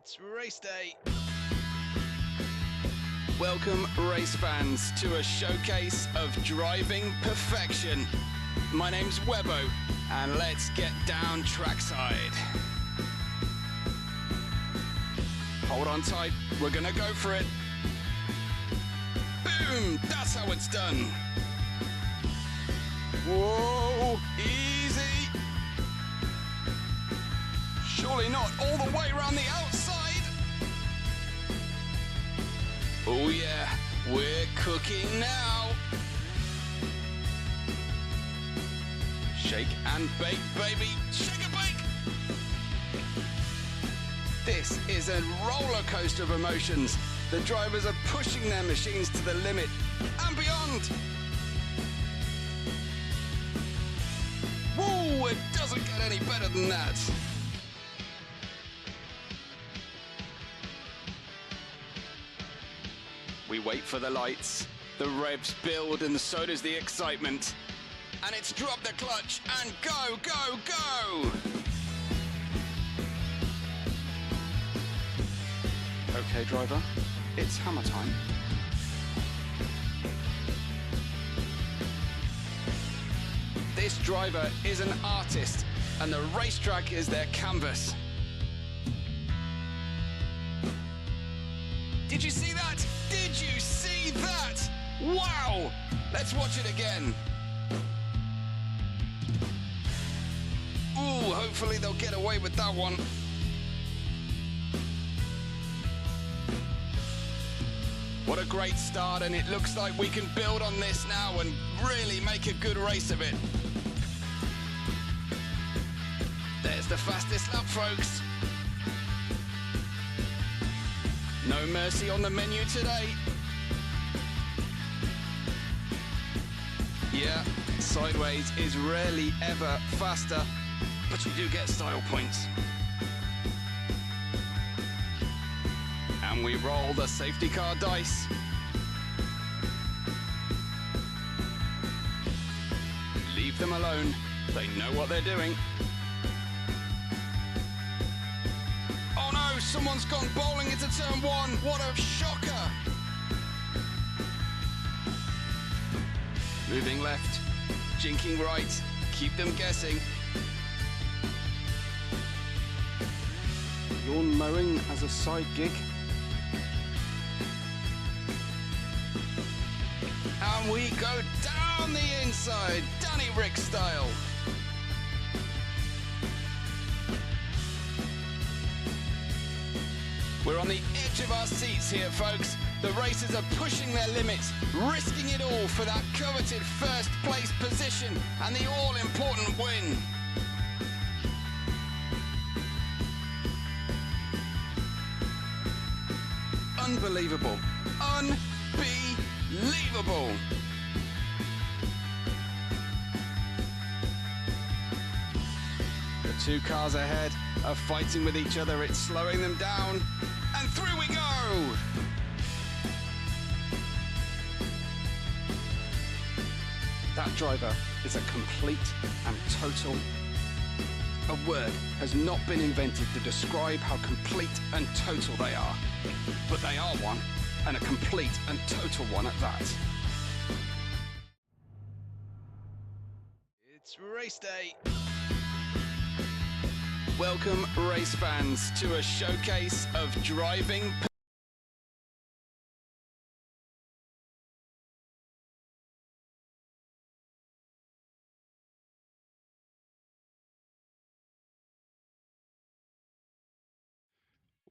It's race day. Welcome, race fans, to a showcase of driving perfection. My name's Webbo, and let's get down trackside. Hold on tight, we're gonna go for it. Boom, that's how it's done. Whoa, easy. Surely not all the way around the outside. Oh yeah, we're cooking now. Shake and bake, baby, shake and bake. This is a roller coaster of emotions. The drivers are pushing their machines to the limit and beyond. Whoa, it doesn't get any better than that. We wait for the lights, the revs build and so does the excitement. And it's drop the clutch and go, go, go! Okay, driver, it's hammer time. This driver is an artist and the racetrack is their canvas. Did you see that? Did you see that? Wow! Let's watch it again. Ooh, hopefully they'll get away with that one. What a great start, and it looks like we can build on this now and really make a good race of it. There's the fastest lap, folks. No mercy on the menu today. Yeah, sideways is rarely ever faster, but you do get style points. And we roll the safety car dice. Leave them alone. They know what they're doing. Someone's gone bowling into turn one. What a shocker. Moving left, jinking right, keep them guessing. Lawn mowing as a side gig. And we go down the inside, Danny Rick style. We're on the edge of our seats here, folks. The racers are pushing their limits, risking it all for that coveted first place position and the all-important win. Unbelievable. Unbelievable. The two cars ahead are fighting with each other. It's slowing them down. And through we go! That driver is a complete and total. A word has not been invented to describe how complete and total they are. But they are one, and a complete and total one at that. It's race day. Welcome, race fans, to a showcase of driving.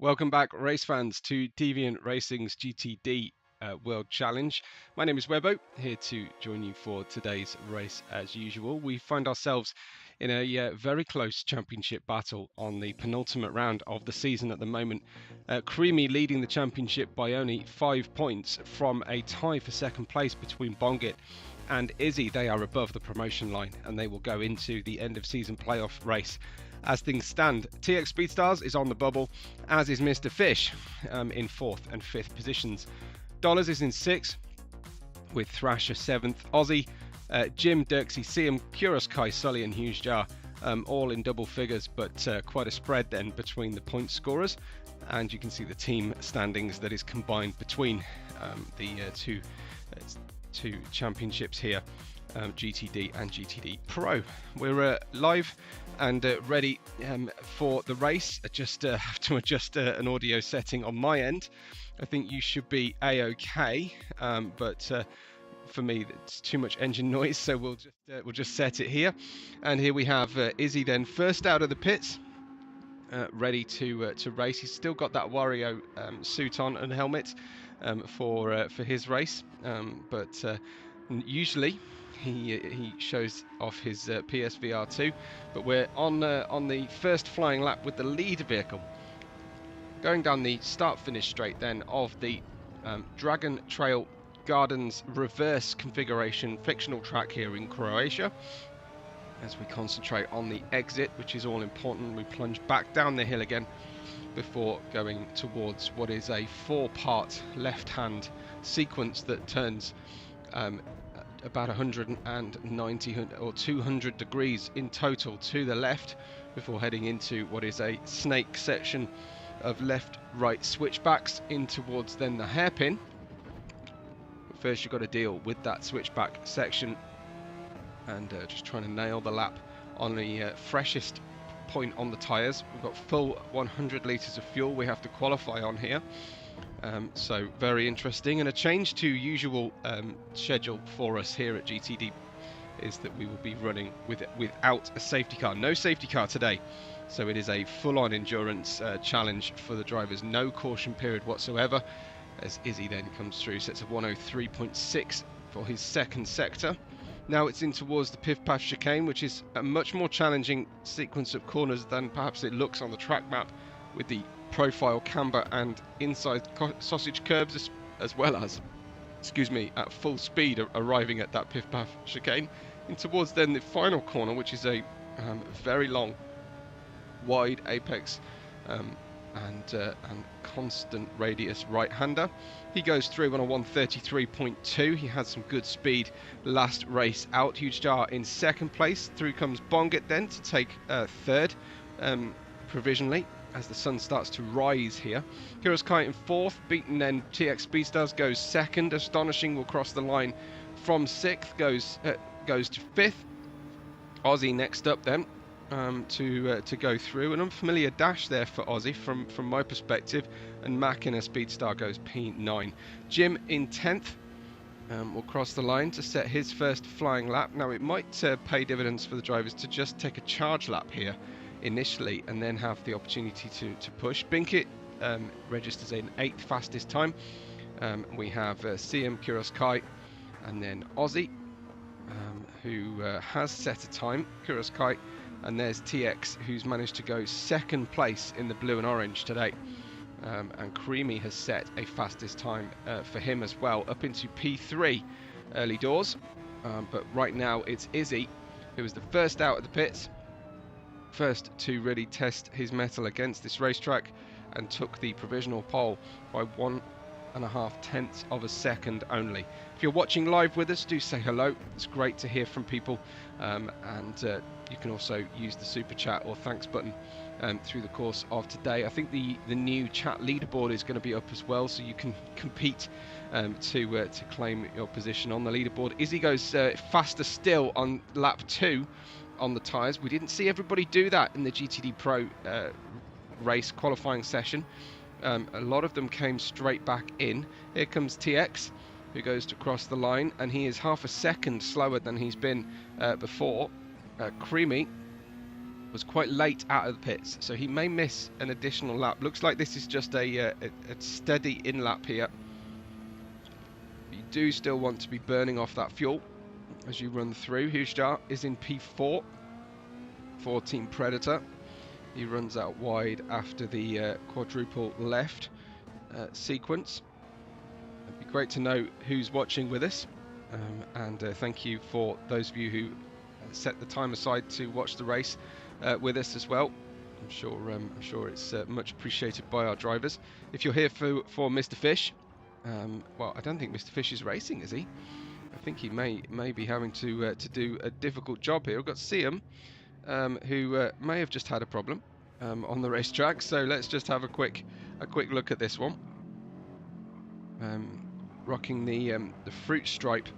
Welcome back, race fans, to Deviant Racing's GTD World Challenge. My name is Webbo, here to join you for today's race as usual. We find ourselves in a very close championship battle on the penultimate round of the season at the moment. Creamy leading the championship by only 5 points from a tie for second place between Bongit and Izzy. They are above the promotion line and they will go into the end of season playoff race. As things stand, TX Speedstars is on the bubble, as is Mr. Fish in 4th and 5th positions. Dollars is in 6th, with Thrasher 7th, Aussie, Jim, Dirksy, Siam, Kuros, Kai, Sully and Hughes Jar all in double figures, but quite a spread then between the point scorers. And you can see the team standings that is combined between the two championships here, GTD and GTD Pro. We're live and ready for the race. I just have to adjust an audio setting on my end. I think you should be a-okay, but for me it's too much engine noise, so we'll just set it here. And here we have Izzy then first out of the pits, ready to race. He's still got that Wario suit on and helmet for his race, but usually he shows off his PSVR 2. But we're on the first flying lap with the lead vehicle, going down the start-finish straight then of the Dragon Trail Gardens reverse configuration fictional track here in Croatia. As we concentrate on the exit, which is all important, we plunge back down the hill again before going towards what is a 4-part left-hand sequence that turns about 190 or 200 degrees in total to the left before heading into what is a snake section of left-right switchbacks in towards then the hairpin. But first you've got to deal with that switchback section and just trying to nail the lap on the freshest point on the tyres. We've got full 100 litres of fuel we have to qualify on here, so very interesting. And a change to usual schedule for us here at GTD is that we will be running without a safety car. No safety car today, so it is a full-on endurance challenge for the drivers. No caution period whatsoever, as Izzy then comes through, sets of 103.6 for his second sector. Now it's in towards the Piff Paff chicane, which is a much more challenging sequence of corners than perhaps it looks on the track map, with the profile camber and inside sausage curves, as well as, at full speed arriving at that Piff Paff chicane. In towards then the final corner, which is a very long, wide apex and constant radius right-hander. He goes through on a 133.2. He had some good speed last race out. Huge Star in second place. Through comes Bonget then to take third provisionally as the sun starts to rise here. Kiros Kite in fourth, beaten then TX Speedstars goes second. Astonishing will cross the line from sixth, goes to fifth. Aussie next up then. To go through. An unfamiliar dash there for Aussie from my perspective, and Mac in a Speedstar goes P9. Jim in 10th will cross the line to set his first flying lap. Now it might pay dividends for the drivers to just take a charge lap here initially and then have the opportunity to push. Binkit registers in 8th fastest time. We have CM Kiros Kai and then Aussie who has set a time. Kiros Kai. And there's TX, who's managed to go second place in the blue and orange today. And Creamy has set a fastest time for him as well, up into P3 early doors. But right now it's Izzy, who was the first out of the pits, first to really test his mettle against this racetrack, and took the provisional pole by 1.5 tenths of a second only. If you're watching live with us, do say hello. It's great to hear from people, and you can also use the super chat or thanks button through the course of today. I think the new chat leaderboard is going to be up as well, so you can compete to claim your position on the leaderboard. Izzy goes faster still on lap 2 on the tyres. We didn't see everybody do that in the GTD Pro race qualifying session. A lot of them came straight back in. Here comes TX, who goes to cross the line, and he is half a second slower than he's been before. Creamy was quite late out of the pits, so he may miss an additional lap. Looks like this is just a steady in lap here. You do still want to be burning off that fuel as you run through. Hushjar is in P4 for Team Predator. He runs out wide after the quadruple left sequence. It'd be great to know who's watching with us, and thank you for those of you who set the time aside to watch the race with us as well. I'm sure it's much appreciated by our drivers. If you're here for Mr. Fish, well, I don't think Mr. Fish is racing, is he? I think he may be having to do a difficult job here. We've got Siam, who may have just had a problem on the racetrack. So let's just have a quick look at this one. Rocking the fruit stripe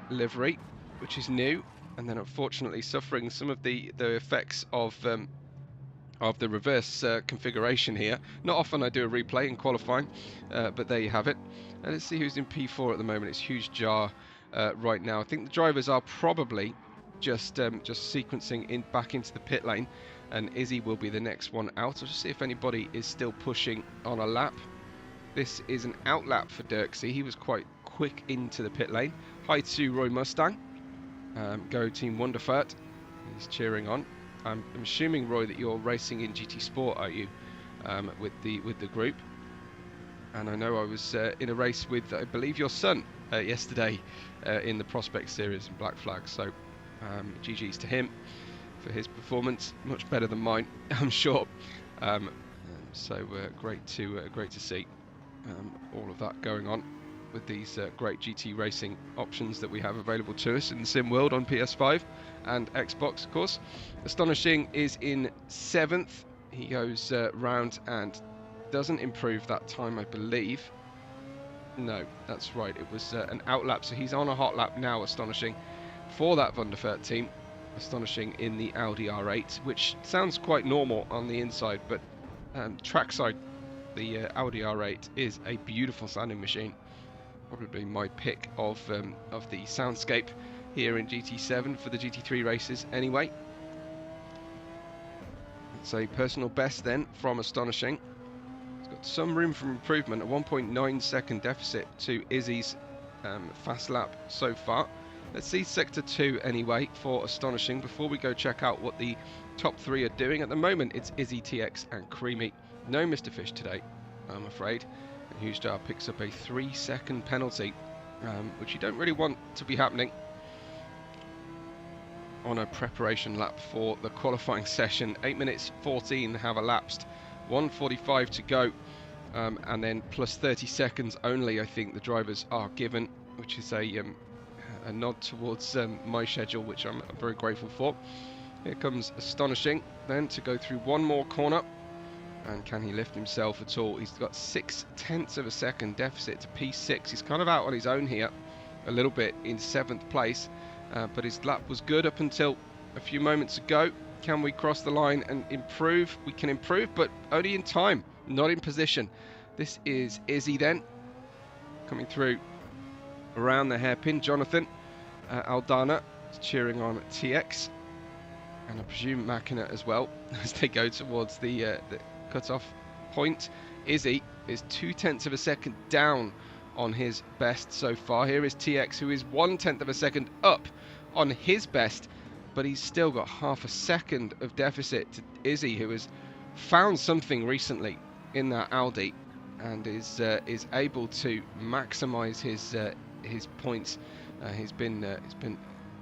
livery, which is new, and then unfortunately suffering some of the effects of the reverse configuration here. Not often I do a replay in qualifying, but there you have it. Let's see who's in P4 at the moment. It's Huge Jar right now. I think the drivers are probably just sequencing back into the pit lane, and Izzy will be the next one out. I'll just see if anybody is still pushing on a lap. This is an out lap for Dirksy. He was quite quick into the pit lane. Hi to Roy Mustang. Go Team Wonderfurt. He's cheering on. I'm assuming, Roy, that you're racing in GT Sport, are you, with the group? And I know I was in a race with, I believe, your son yesterday in the Prospect Series in Black Flag. So GG's to him for his performance, much better than mine, I'm sure. So great to see all of that going on with these great GT racing options that we have available to us in the sim world on PS5 and Xbox, of course. Astonishing is in 7th. He goes round and doesn't improve that time, I believe. No, that's right. It was an out lap, so he's on a hot lap now, Astonishing, for that Wonderfurt team. Astonishing in the Audi R8, which sounds quite normal on the inside, but trackside, the Audi R8 is a beautiful sounding machine. Probably my pick of the soundscape here in GT7 for the GT3 races anyway. It's a personal best then from Astonishing. It's got some room for improvement, a 1.9 second deficit to Izzy's fast lap so far. Let's see Sector 2 anyway for Astonishing before we go check out what the top 3 are doing. At the moment it's Izzy, TX and Creamy. No Mr. Fish today, I'm afraid. And Huge Jar picks up a 3-second penalty, which you don't really want to be happening on a preparation lap for the qualifying session. 8 minutes 14 have elapsed, 1:45 to go, and then plus 30 seconds only I think the drivers are given, which is a nod towards my schedule, which I'm very grateful for. Here comes Astonishing then to go through one more corner. And can he lift himself at all? He's got 0.6 of a second deficit to P6. He's kind of out on his own here a little bit in 7th place, but his lap was good up until a few moments ago. Can we cross the line and improve? We can improve, but only in time, not in position. This is Izzy then, coming through around the hairpin. Jonathan Aldana is cheering on TX, and I presume Makina as well as they go towards the cut-off point. Izzy is 0.2 of a second down on his best so far. Here is TX, who is 0.1 of a second up on his best, but he's still got half a second of deficit to Izzy, who has found something recently in that Audi and is able to maximise his points. He's been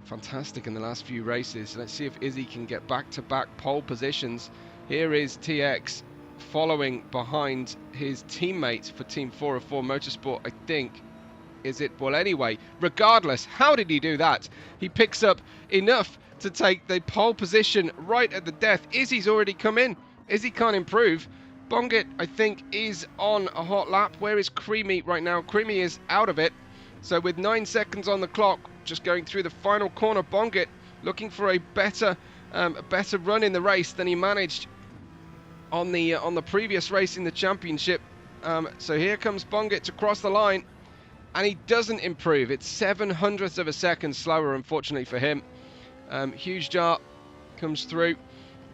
fantastic in the last few races. Let's see if Izzy can get back-to-back pole positions. Here is TX following behind his teammate for Team 404 Motorsport, I think. Is it? Well, anyway, regardless, how did he do that? He picks up enough to take the pole position right at the death. Izzy's already come in. Izzy can't improve. Bongit, I think, is on a hot lap. Where is Creamy right now? Creamy is out of it. So with 9 seconds on the clock, just going through the final corner, Bongit looking for a better run in the race than he managed on the previous race in the championship. So here comes Bongit to cross the line, and he doesn't improve. It's 0.07 of a second slower, unfortunately for him. Huge Jar comes through.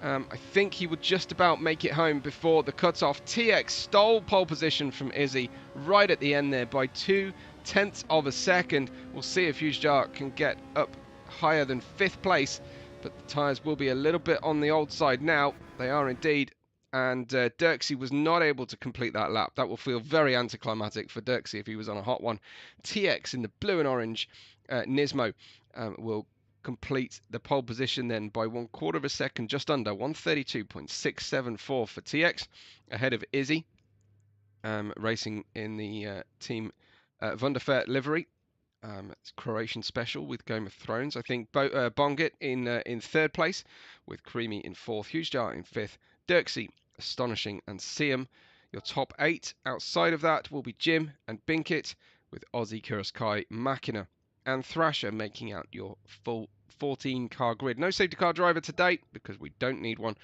I think he would just about make it home before the cut-off. TX stole pole position from Izzy right at the end there by 0.2 of a second. We'll see if Huge Jar can get up higher than 5th place, but the tyres will be a little bit on the old side now. They are indeed. And Dirksy was not able to complete that lap. That will feel very anticlimactic for Dirksy if he was on a hot one. TX in the blue and orange, Nismo will complete the pole position then by 1/4 of a second, just under 1:32.674 for TX, ahead of Izzy, racing in the Team Wonderfurt livery. It's Croatian special with Game of Thrones. I think Bongit in third place, with Creamy in fourth, Hugejar in fifth, Dirksy, Astonishing, and Siam. Your top 8 outside of that will be Jim and Binkit, with Aussie, Kuroskai, Machina, and Thrasher making out your full 14-car grid. No safety car driver to date because we don't need one.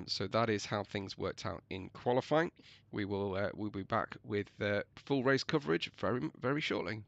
So that is how things worked out in qualifying. We'll be back with full race coverage very shortly.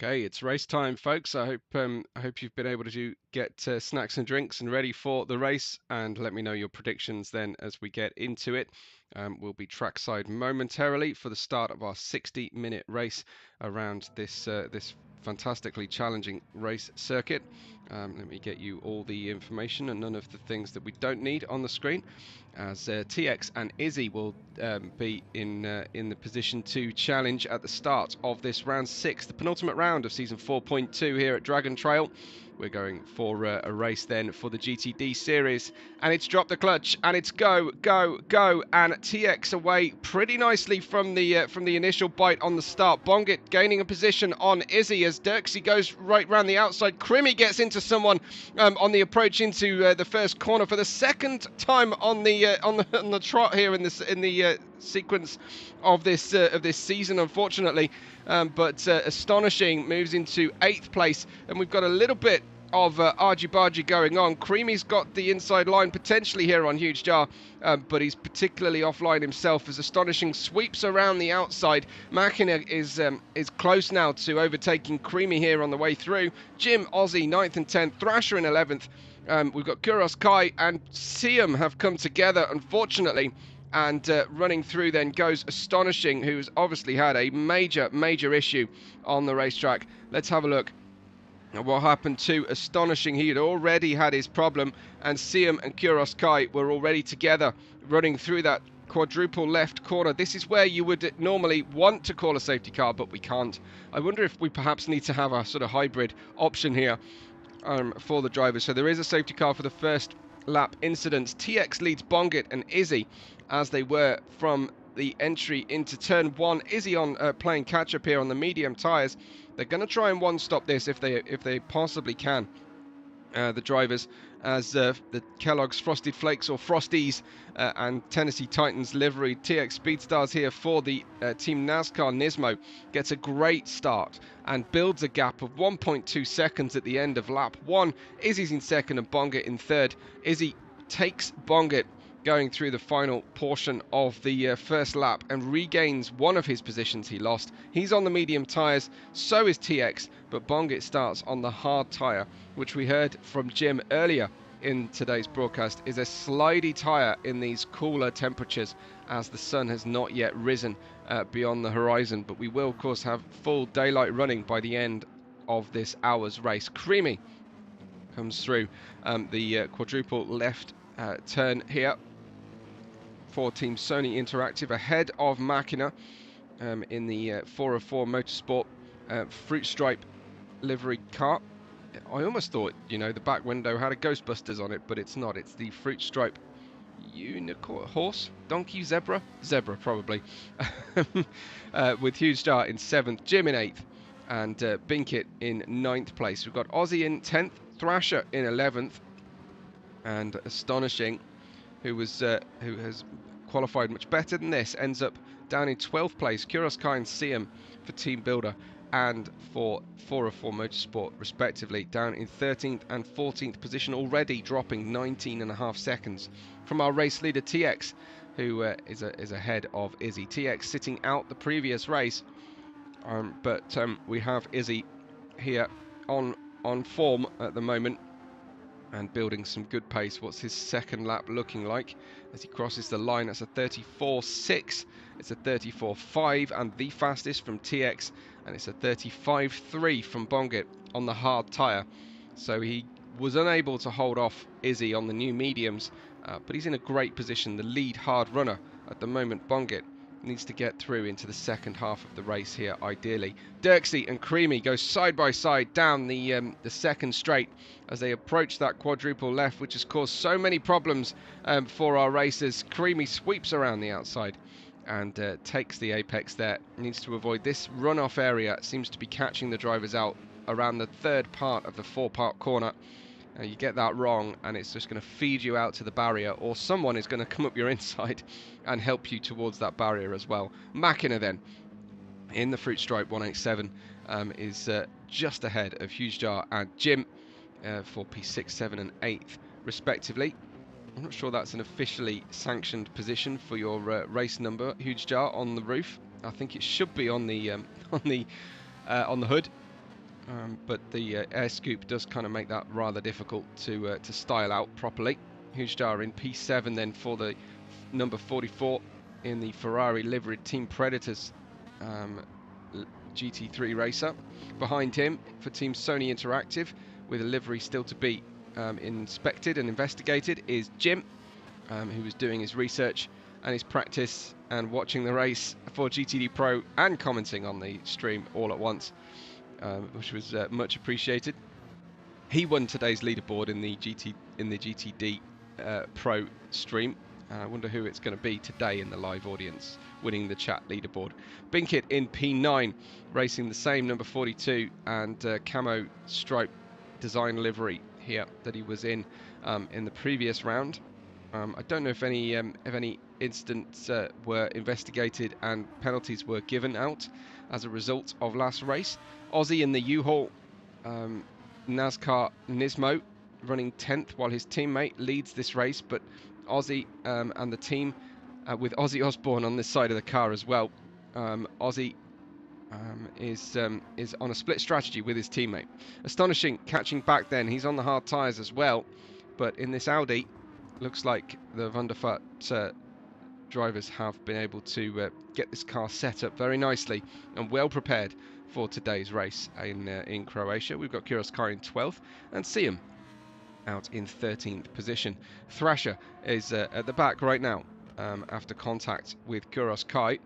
Okay, it's race time, folks. I hope you've been able to get snacks and drinks and ready for the race. And let me know your predictions then as we get into it. We'll be trackside momentarily for the start of our 60-minute race around this fantastically challenging race circuit. Let me get you all the information and none of the things that we don't need on the screen, as TX and Izzy will be in the position to challenge at the start of this round 6, the penultimate round of season 4.2 here at Dragon Trail. We're going for a race then for the GTD series, and it's dropped the clutch, and it's go, and TX away pretty nicely from the initial bite on the start. Bongit gaining a position on Izzy as Dirksy goes right round the outside. Crimmy gets into someone on the approach into the first corner for the second time on the trot here in the sequence of this season, unfortunately. But Astonishing moves into 8th place, and we've got a little bit of argy-bargy going on. Creamy's got the inside line potentially here on Huge Jar, but he's particularly offline himself as Astonishing sweeps around the outside. Machina is close now to overtaking Creamy here on the way through. Jim, Aussie, 9th and 10th. Thrasher in 11th. We've got Kuros, Kai, and Siam have come together, unfortunately. And running through then goes Astonishing, who's obviously had a major issue on the racetrack. Let's have a look at what happened to Astonishing. He had already had his problem, and Siam and Kuros Kai were already together running through that quadruple left corner. This is where you would normally want to call a safety car, but we can't. I wonder if we perhaps need to have a sort of hybrid option here for the drivers. So there is a safety car for the first lap incidents. TX leads Bongit and Izzy as they were from the entry into turn 1. Izzy on playing catch up here on the medium tyres. They're going to try and one-stop this if they possibly can. The drivers, as the Kellogg's Frosted Flakes or Frosties and Tennessee Titans livery TX Speedstars here for the Team NASCAR Nismo gets a great start and builds a gap of 1.2 seconds at the end of lap 1. Izzy's in second and Bongit in third. Izzy takes Bongit going through the final portion of the first lap and regains one of his positions he lost. He's on the medium tyres, so is TX, but Bongit starts on the hard tyre, which we heard from Jim earlier in today's broadcast is a slidey tyre in these cooler temperatures as the sun has not yet risen beyond the horizon. But we will, of course, have full daylight running by the end of this hour's race. Creamy comes through the quadruple left turn here for Team Sony Interactive ahead of Machina in the 404 Motorsport fruit stripe livery car. I almost thought, you know, the back window had a Ghostbusters on it, but it's not. It's the fruit stripe unicorn, horse, donkey, zebra probably. With Huge Star in 7th, Jim in 8th, and Binkit in 9th place. We've got Aussie in 10th, Thrasher in 11th, and Astonishing, who has qualified much better than this, ends up down in 12th place. Kuros Kai and Siam for Team Builder and for 404 Motorsport respectively, down in 13th and 14th position, already dropping 19.5 seconds from our race leader TX, who is ahead of Izzy. TX sitting out the previous race, but we have Izzy here on form at the moment and building some good pace. What's his second lap looking like as he crosses the line? That's a 34.6. It's a 34.5 and the fastest from TX, and it's a 35.3 from Bongit on the hard tyre. So he was unable to hold off Izzy on the new mediums, but he's in a great position. The lead hard runner at the moment, Bongit, needs to get through into the second half of the race here, ideally. Dirksey and Creamy go side by side down the second straight as they approach that quadruple left, which has caused so many problems for our racers. Creamy sweeps around the outside and takes the apex there. Needs to avoid this runoff area. Seems to be catching the drivers out around the third part of the 4-part corner. You get that wrong and it's just going to feed you out to the barrier, or someone is going to come up your inside and help you towards that barrier as well. Machina then in the fruit stripe 187 is just ahead of Huge Jar and Jim for P6, 7 and 8th respectively. I'm not sure that's an officially sanctioned position for your race number, Huge Jar, on the roof. I think it should be on the hood. But the air scoop does kind of make that rather difficult to style out properly. Huge Star in P7 then for the number 44 in the Ferrari liveried Team Predators GT3 racer. Behind him for Team Sony Interactive, with a livery still to be inspected and investigated, is Jim, who was doing his research and his practice and watching the race for GTD Pro and commenting on the stream all at once. Which was much appreciated. He won today's leaderboard in the GTD Pro stream. I wonder who it's going to be today in the live audience winning the chat leaderboard. Binkit in P9, racing the same number 42 and camo stripe design livery here that he was in the previous round. I don't know if any incidents were investigated and penalties were given out as a result of last race. Aussie in the U-Haul NASCAR Nismo running 10th while his teammate leads this race, but Aussie and the team with Ozzy Osbourne on this side of the car as well. Aussie is on a split strategy with his teammate. Astonishing catching back then. He's on the hard tyres as well, but in this Audi looks like the Wunderfart drivers have been able to get this car set up very nicely and well prepared for today's race in Croatia. We've got Kuroskai in 12th and Siam out in 13th position. Thrasher is at the back right now after contact with Kuroskai.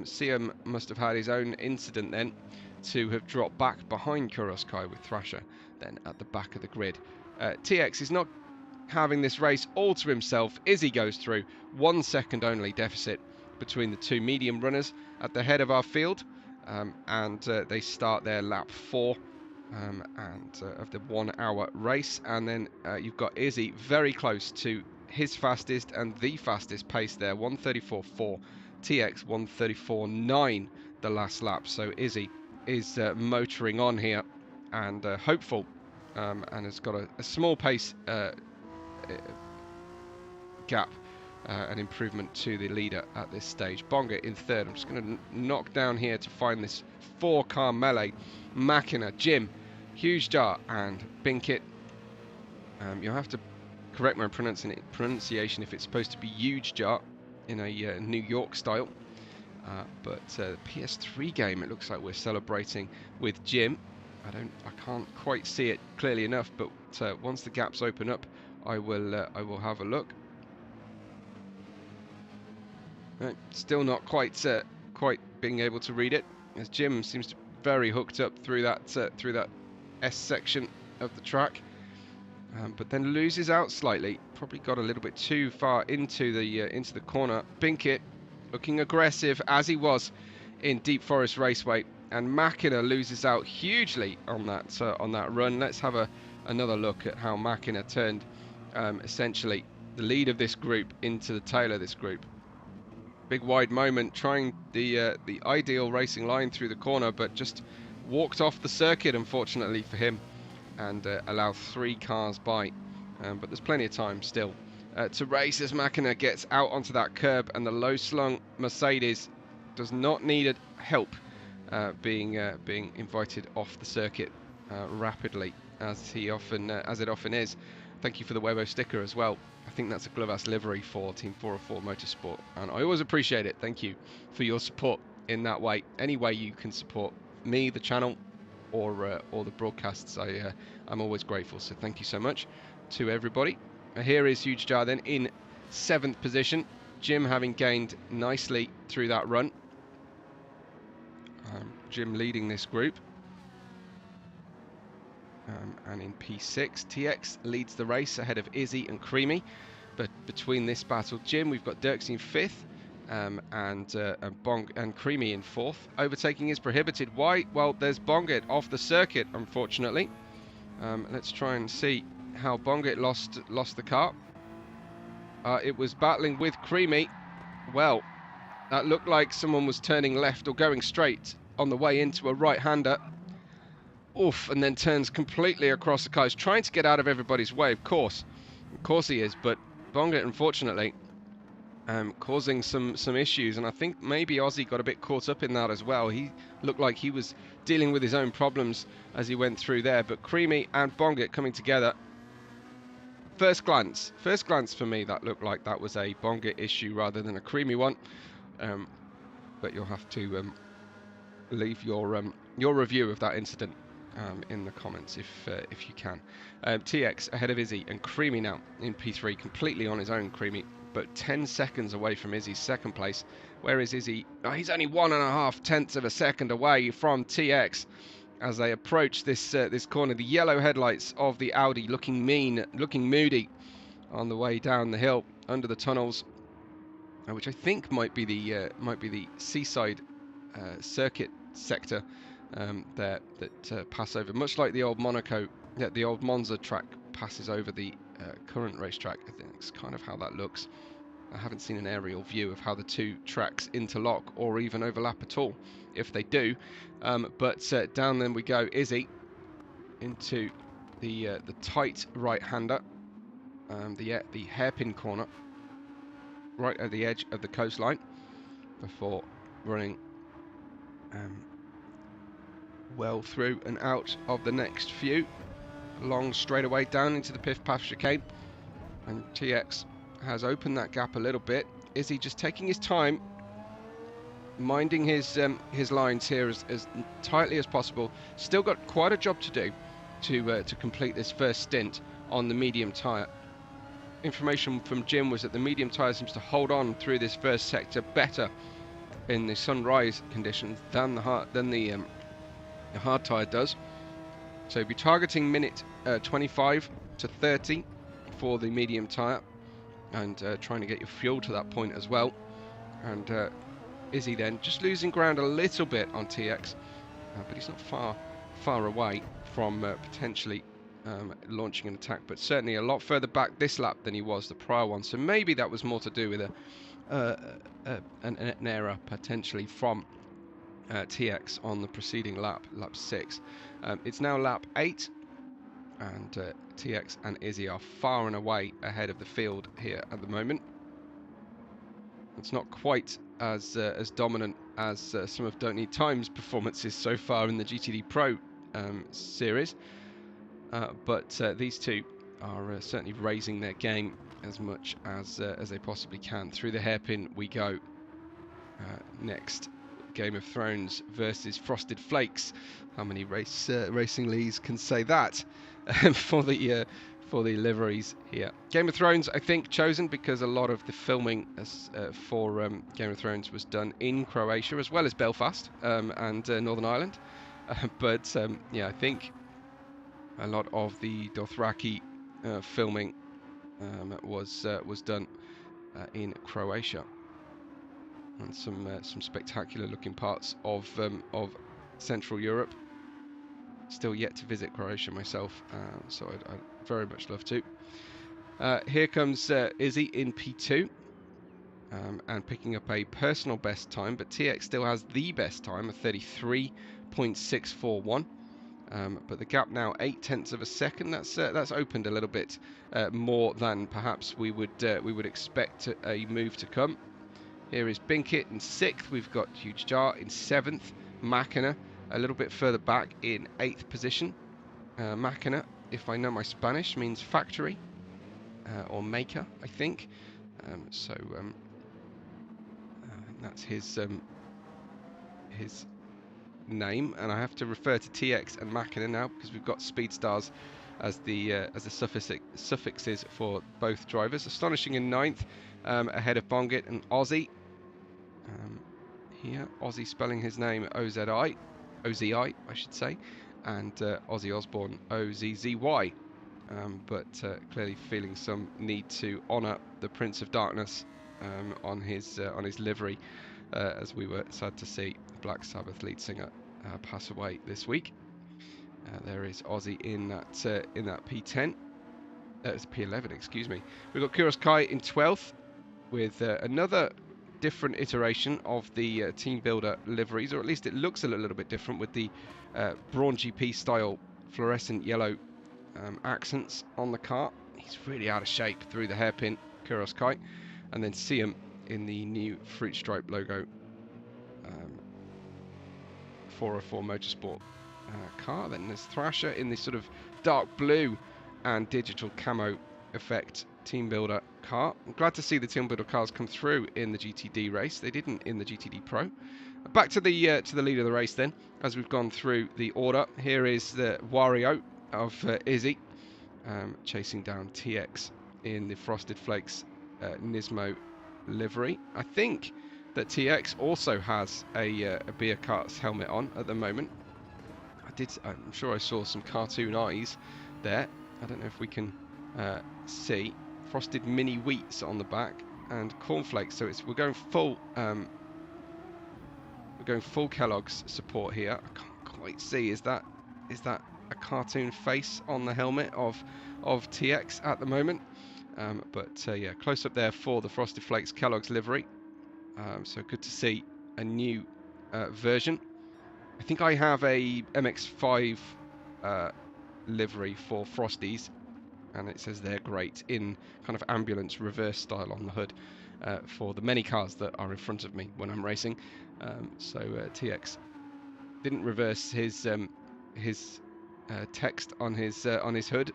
Siam must have had his own incident then to have dropped back behind Kuroskai, with Thrasher then at the back of the grid. TX is not having this race all to himself. Izzy goes through, 1 second only deficit between the two medium runners at the head of our field, and they start their lap 4 of the 1 hour race. And then you've got Izzy very close to his fastest and the fastest pace there, 1:34.4, TX 1:34.9 the last lap. So Izzy is motoring on here and hopeful, and has got a small pace gap, an improvement to the leader at this stage. Bonga in 3rd. I'm just going to knock down here to find this 4-car melee. Makina, Jim, Huge Jar and Binkit. You'll have to correct my pronunciation if it's supposed to be Huge Jar in a New York style. But the PS3 game, it looks like we're celebrating with Jim. I can't quite see it clearly enough, but once the gaps open up, I will have a look. Still not quite being able to read it, as Jim seems to be very hooked up through that S section of the track, but then loses out slightly. Probably got a little bit too far into the corner. Binkit looking aggressive as he was in Deep Forest Raceway, and Makina loses out hugely on that run. Let's have another look at how Makina turned essentially the lead of this group into the tail of this group. Big wide moment, trying the ideal racing line through the corner, but just walked off the circuit, unfortunately for him, and allowed 3 cars by. But there's plenty of time still to race as Makina gets out onto that curb, and the low-slung Mercedes does not need help being invited off the circuit rapidly, as it often is. Thank you for the Webbo sticker as well. I think that's a GloveAss livery for Team 404 Motorsport, and I always appreciate it. Thank you for your support in that way. Any way you can support me, the channel, or the broadcasts, I'm always grateful. So thank you so much to everybody. Here is Huge Jar then in 7th position. Jim having gained nicely through that run. Jim leading this group. And in P6, TX leads the race ahead of Izzy and Creamy. But between this battle, Jim, we've got Dirks in 5th, and Creamy in 4th. Overtaking is prohibited. Why? Well, there's Bongit off the circuit, unfortunately. Let's try and see how Bongit lost the car. It was battling with Creamy. Well, that looked like someone was turning left or going straight on the way into a right-hander. Oof, and then turns completely across the car. He's trying to get out of everybody's way, of course he is, but Bongit, unfortunately, causing some issues, and I think maybe Aussie got a bit caught up in that as well. He looked like he was dealing with his own problems as he went through there, but Creamy and Bongit coming together. First glance for me, that looked like that was a Bongit issue rather than a Creamy one, but you'll have to leave your review of that incident in the comments if you can. TX ahead of Izzy and Creamy now in P3, completely on his own, Creamy, but 10 seconds away from Izzy's 2nd place. Where is Izzy? Oh, he's only 1.5 tenths of a second away from TX as they approach this corner. The yellow headlights of the Audi looking mean, looking moody on the way down the hill under the tunnels, which I think might be the seaside circuit sector there that pass over, much like the old the old Monza track passes over the current racetrack. I think it's kind of how that looks. I haven't seen an aerial view of how the two tracks interlock or even overlap at all, if they do. But down then we go, Izzy into the tight right-hander, the hairpin corner, right at the edge of the coastline, before running well through and out of the next few. Long straightaway down into the Piff Paff chicane, and TX has opened that gap a little bit. Izzy just taking his time, minding his lines here as tightly as possible. Still got quite a job to do to complete this first stint on the medium tyre. Information from Jim was that the medium tyre seems to hold on through this first sector better in the sunrise conditions than the hard tyre does. So be targeting minute 25 to 30 for the medium tyre, and trying to get your fuel to that point as well. And Izzy then just losing ground a little bit on TX, but he's not far away from potentially launching an attack, but certainly a lot further back this lap than he was the prior one. So maybe that was more to do with an error potentially from TX on the preceding lap 6. It's now lap 8, and TX and Izzy are far and away ahead of the field here at the moment. It's not quite as dominant as some of Don't Need Time's performances so far in the GTD Pro series, but these two are certainly raising their game as much as they possibly can. Through the hairpin we go. Next, Game of Thrones versus Frosted Flakes. How many racing leagues can say that for the liveries here? Game of Thrones, I think, chosen because a lot of the filming for Game of Thrones was done in Croatia as well as Belfast and Northern Ireland. But yeah, I think a lot of the Dothraki filming was done in Croatia, and some spectacular looking parts of Central Europe. Still yet to visit Croatia myself, so I'd very much love to. Here comes Izzy in P2, and picking up a personal best time, but TX still has the best time of 33.641. But the gap now 0.8 of a second. That's opened a little bit more than perhaps we would expect a move to come. Here is Binkit in 6th. We've got Huge Jar in 7th. Machina a little bit further back in 8th position. Machina, if I know my Spanish, means factory or maker, I think. So that's his name, and I have to refer to TX and Machina now because we've got speed stars as the suffixes for both drivers. Astonishing in 9th, ahead of Bongit and Ozzy. Here, Ozzy spelling his name O-Z-I, I should say, and Ozzy Osbourne O-Z-Z-Y. But clearly feeling some need to honour the Prince of Darkness on his livery, as we were sad to see Black Sabbath lead singer pass away this week. There is Ozzy in that P10. It's P11, excuse me. We've got Kuros Kai in 12th with another different iteration of the Team Builder liveries, or at least it looks a little bit different with the Brawn GP style fluorescent yellow accents on the car. He's really out of shape through the hairpin, Kuros Kai, and then see him in the new fruit stripe logo 404 Motorsport car. Then there's Thrasher in this sort of dark blue and digital camo effect Team Builder car. I'm glad to see the Team Builder cars come through in the GTD race. They didn't in the GTD Pro. Back to the lead of the race then, as we've gone through the order. Here is the Wario of Izzy chasing down TX in the Frosted Flakes Nismo livery. I think that TX also has a beer cart's helmet on at the moment. I'm sure I saw some cartoon eyes there. I don't know if we can see frosted mini wheats on the back and cornflakes. So we're going full Kellogg's support here. I can't quite see. Is that a cartoon face on the helmet of TX at the moment? But yeah, close up there for the Frosted Flakes Kellogg's livery. So good to see a new version. I think I have a MX-5 livery for Frosties, and it says they're great in kind of ambulance reverse style on the hood for the many cars that are in front of me when I'm racing. So TX didn't reverse his text on his hood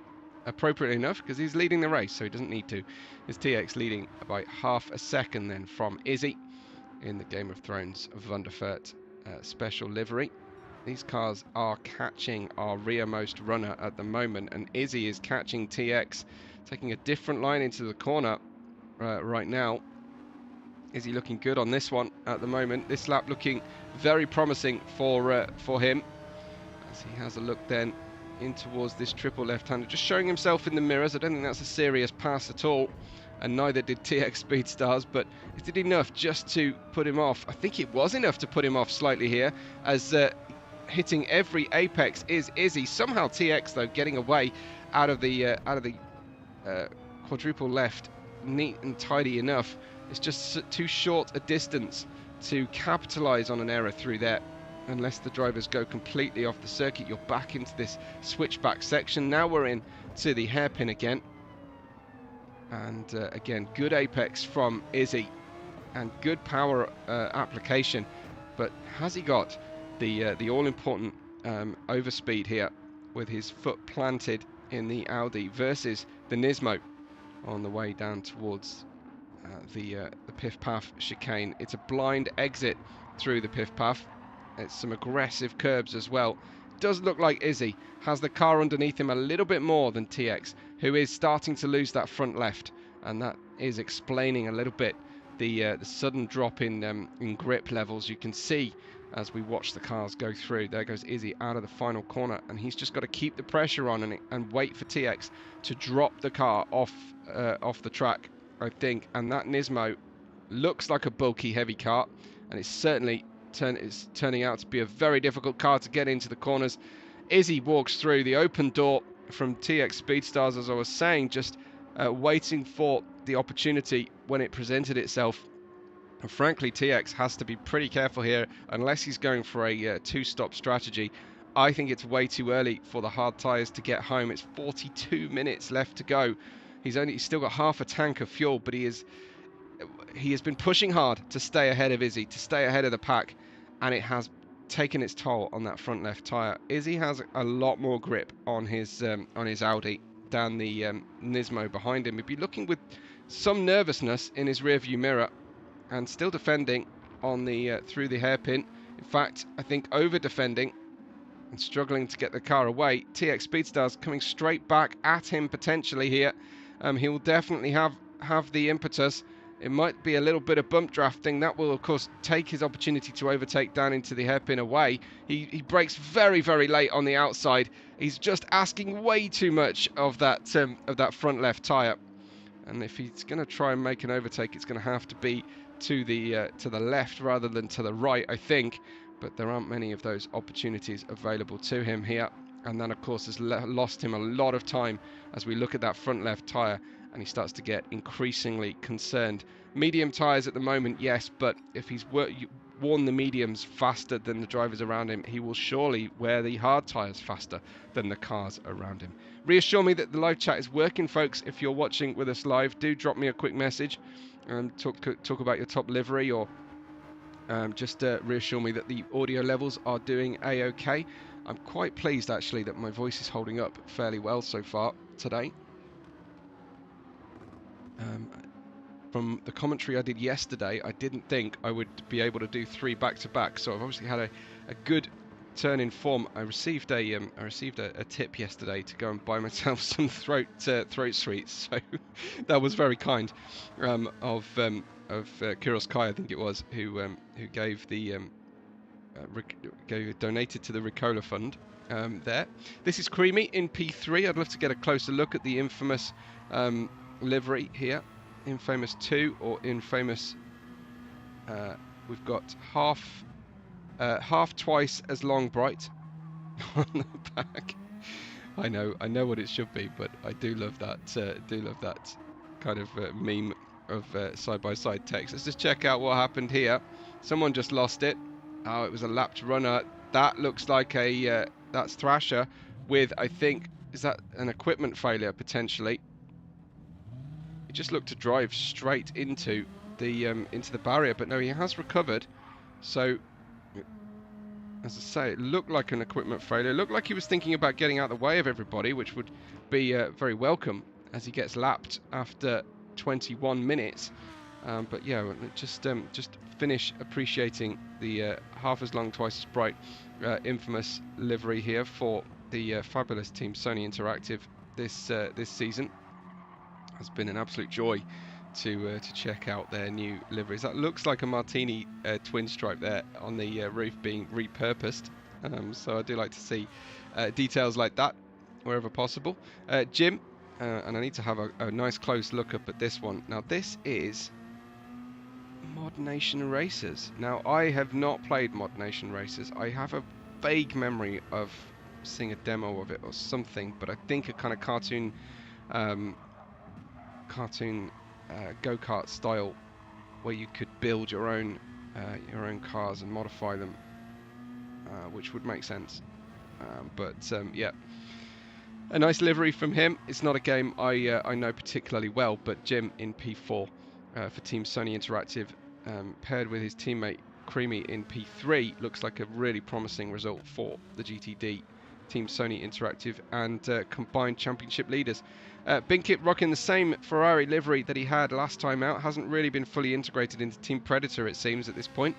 appropriately enough, because he's leading the race, so he doesn't need to. Is TX leading by half a second then from Izzy in the Game of Thrones Wonderfurt special livery. These cars are catching our rearmost runner at the moment, and Izzy is catching TX, taking a different line into the corner right now. Izzy looking good on this one at the moment. This lap looking very promising for him, as he has a look then in towards this triple left-hander, just showing himself in the mirrors. I don't think that's a serious pass at all, and neither did TX Speedstars, but it did enough just to put him off. I think it was enough to put him off slightly here, as hitting every apex is Izzy. Somehow TX though getting away out of the quadruple left, neat and tidy enough. It's just too short a distance to capitalise on an error through there. Unless the drivers go completely off the circuit, you're back into this switchback section. Now we're in to the hairpin again, and again good apex from Izzy and good power application, but has he got the all-important overspeed here with his foot planted in the Audi versus the Nismo on the way down towards the Piff Paff chicane. It's a blind exit through the Piff Paff. It's some aggressive curbs as well. Does look like Izzy has the car underneath him a little bit more than TX, who is starting to lose that front left, and that is explaining a little bit the sudden drop in grip levels. You can see as we watch the cars go through. There goes Izzy out of the final corner, and he's just got to keep the pressure on and wait for TX to drop the car off the track, I think. And that Nismo looks like a bulky, heavy car, and it's certainly turning out to be a very difficult car to get into the corners. Izzy walks through the open door from TX Speedstars, as I was saying, just waiting for the opportunity when it presented itself. And frankly, TX has to be pretty careful here, unless he's going for a two-stop strategy. I think it's way too early for the hard tyres to get home. It's 42 minutes left to go. He's still got half a tank of fuel, but he has been pushing hard to stay ahead of Izzy, to stay ahead of the pack, and it has taken its toll on that front left tyre. Izzy has a lot more grip on his Audi than the Nismo behind him. He'd be looking with some nervousness in his rearview mirror, and still defending on the through the hairpin. In fact, I think over defending and struggling to get the car away. TX Speedstars coming straight back at him potentially here. He will definitely have the impetus. It might be a little bit of bump drafting. That will, of course, take his opportunity to overtake down into the hairpin away. He brakes very, very late on the outside. He's just asking way too much of that front left tyre. And if he's going to try and make an overtake, it's going to have to be to the left rather than to the right, I think. But there aren't many of those opportunities available to him here. And that, of course, has lost him a lot of time as we look at that front left tyre, and he starts to get increasingly concerned. Medium tyres at the moment, yes, but if he's worn the mediums faster than the drivers around him, he will surely wear the hard tyres faster than the cars around him. Reassure me that the live chat is working, folks. If you're watching with us live, do drop me a quick message and talk about your top livery, or just reassure me that the audio levels are doing a-okay. I'm quite pleased actually that my voice is holding up fairly well so far today. From the commentary I did yesterday, I didn't think I would be able to do 3 back-to-back, so I've obviously had a good turn in form. I received a tip yesterday to go and buy myself some throat sweets, so that was very kind of Kuros Kai, I think it was, who gave the donated to the Ricola Fund there. This is Creamy in P3. I'd love to get a closer look at the infamous livery here. Infamous 2 or Infamous, we've got half twice as long bright on the back. I know what it should be, but I do love that kind of meme of side-by-side text. Let's just check out what happened here. Someone just lost it. Oh, it was a lapped runner. That looks like that's Thrasher with, I think, is that an equipment failure potentially? He just looked to drive straight into the barrier, but no, he has recovered. So, as I say, it looked like an equipment failure. It looked like he was thinking about getting out of the way of everybody, which would be very welcome as he gets lapped after 21 minutes. But yeah, just finish appreciating the half as long, twice as bright, infamous livery here for the fabulous team Sony Interactive this season. Has been an absolute joy to check out their new liveries. That looks like a Martini twin stripe there on the roof being repurposed. So I do like to see details like that wherever possible. Jim, and I need to have a nice close look up at this one. Now this is Mod Nation Racers. Now I have not played Mod Nation Racers. I have a vague memory of seeing a demo of it or something, but I think a kind of cartoon go-kart style where you could build your own cars and modify them, which would make sense. Yeah, a nice livery from him. It's not a game I know particularly well, but Jim in P4 for Team Sony Interactive, paired with his teammate Creamy in P3, looks like a really promising result for the GTD Team Sony Interactive and combined championship leaders. Binkit rocking the same Ferrari livery that he had last time out. Hasn't really been fully integrated into Team Predator, it seems, at this point,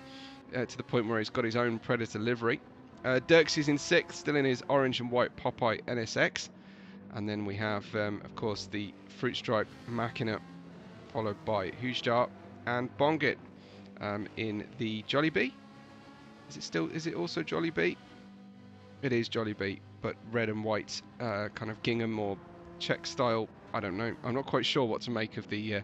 to the point where he's got his own Predator livery. Dirksy's in 6th, still in his orange and white Popeye NSX. And then we have, of course, the Fruit Stripe Machina, followed by Heuskinveld and Bongit in the Jolly Bee. Is it also Jolly Bee? It is Jolly Bee, but red and white, kind of gingham or Czech style. I don't know. I'm not quite sure what to make of the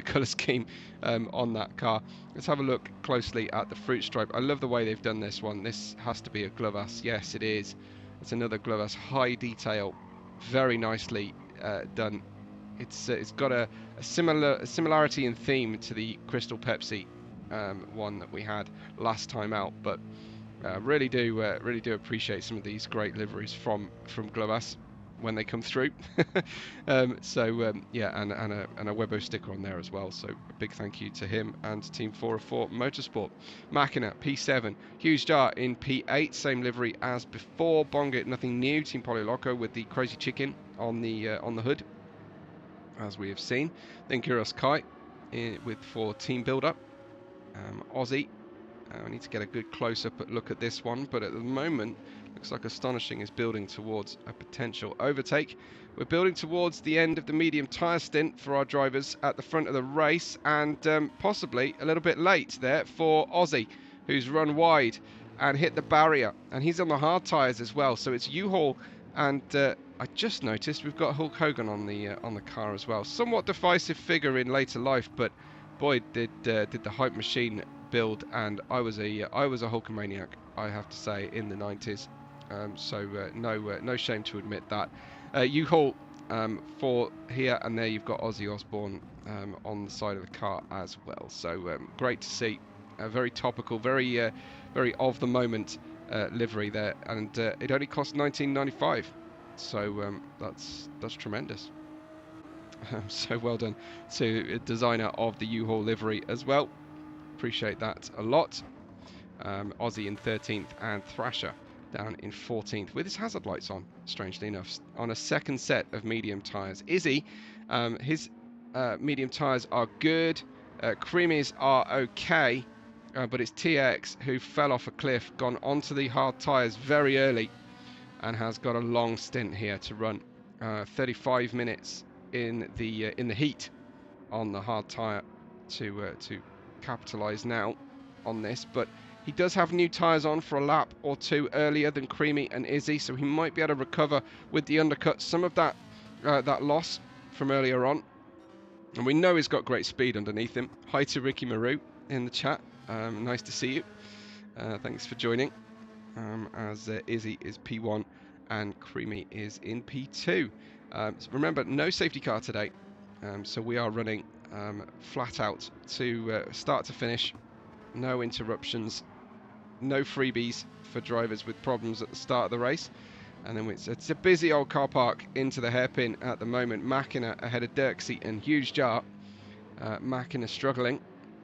colour scheme on that car. Let's have a look closely at the Fruit Stripe. I love the way they've done this one. This has to be a Glovass. Yes, it is. It's another Glovass. High detail, very nicely done. It's got a similarity in theme to the Crystal Pepsi one that we had last time out, but really do appreciate some of these great liveries from Glovass when they come through. Yeah, and a Webbo sticker on there as well, so a big thank you to him and Team 404 Motorsport. Machina P7, Heuskinveld in P8, same livery as before. Bongit, nothing new. Team Polyloco with the crazy chicken on the hood, as we have seen. Then Kuros Kai for Team Build-Up. Aussie, I need to get a good close-up look at this one, but at the moment looks like Astonishing is building towards a potential overtake. We're building towards the end of the medium tyre stint for our drivers at the front of the race, and possibly a little bit late there for Aussie, who's run wide and hit the barrier, and he's on the hard tyres as well. So it's U-Haul, and I just noticed we've got Hulk Hogan on the car as well. Somewhat divisive figure in later life, but boy, did the hype machine build, and I was a Hulkamaniac, I have to say, in the 90s. No shame to admit that. U-Haul for here, and there you've got Ozzy Osbourne on the side of the car as well. So great to see. Very topical, very of the moment livery there, and it only cost $19.95. So that's tremendous. So well done to a designer of the U-Haul livery as well. Appreciate that a lot. Aussie in 13th and Thrasher down in 14th with his hazard lights on, strangely enough, on a second set of medium tyres. Izzy, his medium tyres are good. Creamies are okay, but it's TX who fell off a cliff, gone onto the hard tyres very early, and has got a long stint here to run. 35 minutes in the heat on the hard tyre to capitalise now on this, but he does have new tyres on for a lap or two earlier than Creamy and Izzy, so he might be able to recover with the undercut some of that loss from earlier on. And we know he's got great speed underneath him. Hi to Ricky Maru in the chat. Nice to see you. Thanks for joining. As Izzy is P1 and Creamy is in P2. So remember, no safety car today, so we are running flat out to start to finish. No interruptions, no freebies for drivers with problems at the start of the race. And then it's a busy old car park into the hairpin at the moment. Machina ahead of Dirksy and Heuskinveld. Machina struggling,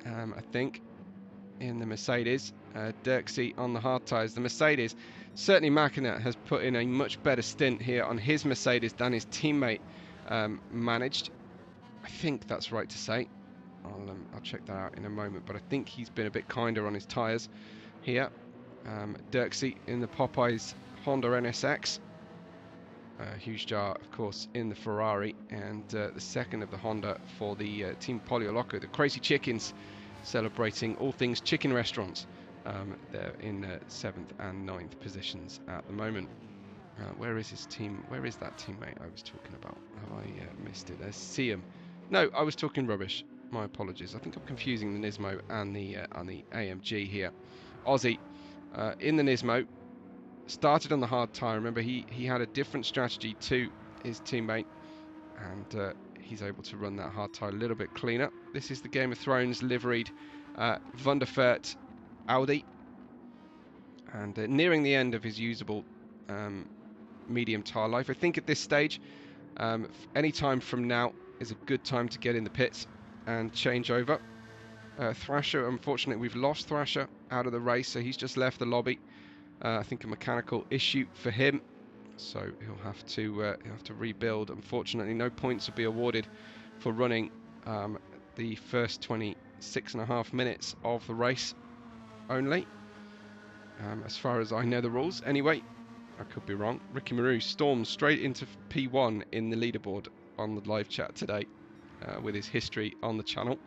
I think, in the Mercedes. Dirksy on the hard tyres. The Mercedes certainly Makina has put in a much better stint here on his Mercedes than his teammate managed. I think that's right to say. I'll check that out in a moment, but I think he's been a bit kinder on his tyres here. Dirksey in the Popeyes Honda NSX. Huge Jar, of course, in the Ferrari, and the second of the Honda for the Team Polioloco. The Crazy Chickens celebrating all things chicken restaurants. They're in 7th and 9th positions at the moment. Where is his team? Where is that teammate I was talking about? Have I missed it? There's Siam. No, I was talking rubbish. My apologies. I think I'm confusing the Nismo and the AMG here. Aussie in the Nismo. Started on the hard tyre. Remember, he had a different strategy to his teammate, and he's able to run that hard tyre a little bit cleaner. This is the Game of Thrones liveried Van der Vaart Audi, and nearing the end of his usable medium tyre life. I think at this stage, any time from now is a good time to get in the pits and change over. Thrasher, unfortunately, we've lost Thrasher out of the race, so he's just left the lobby. I think a mechanical issue for him, so he'll have to rebuild. Unfortunately, no points will be awarded for running the first 26.5 minutes of the race only, as far as I know the rules. Anyway, I could be wrong. Ricky Maru storms straight into P1 in the leaderboard on the live chat today, with his history on the channel,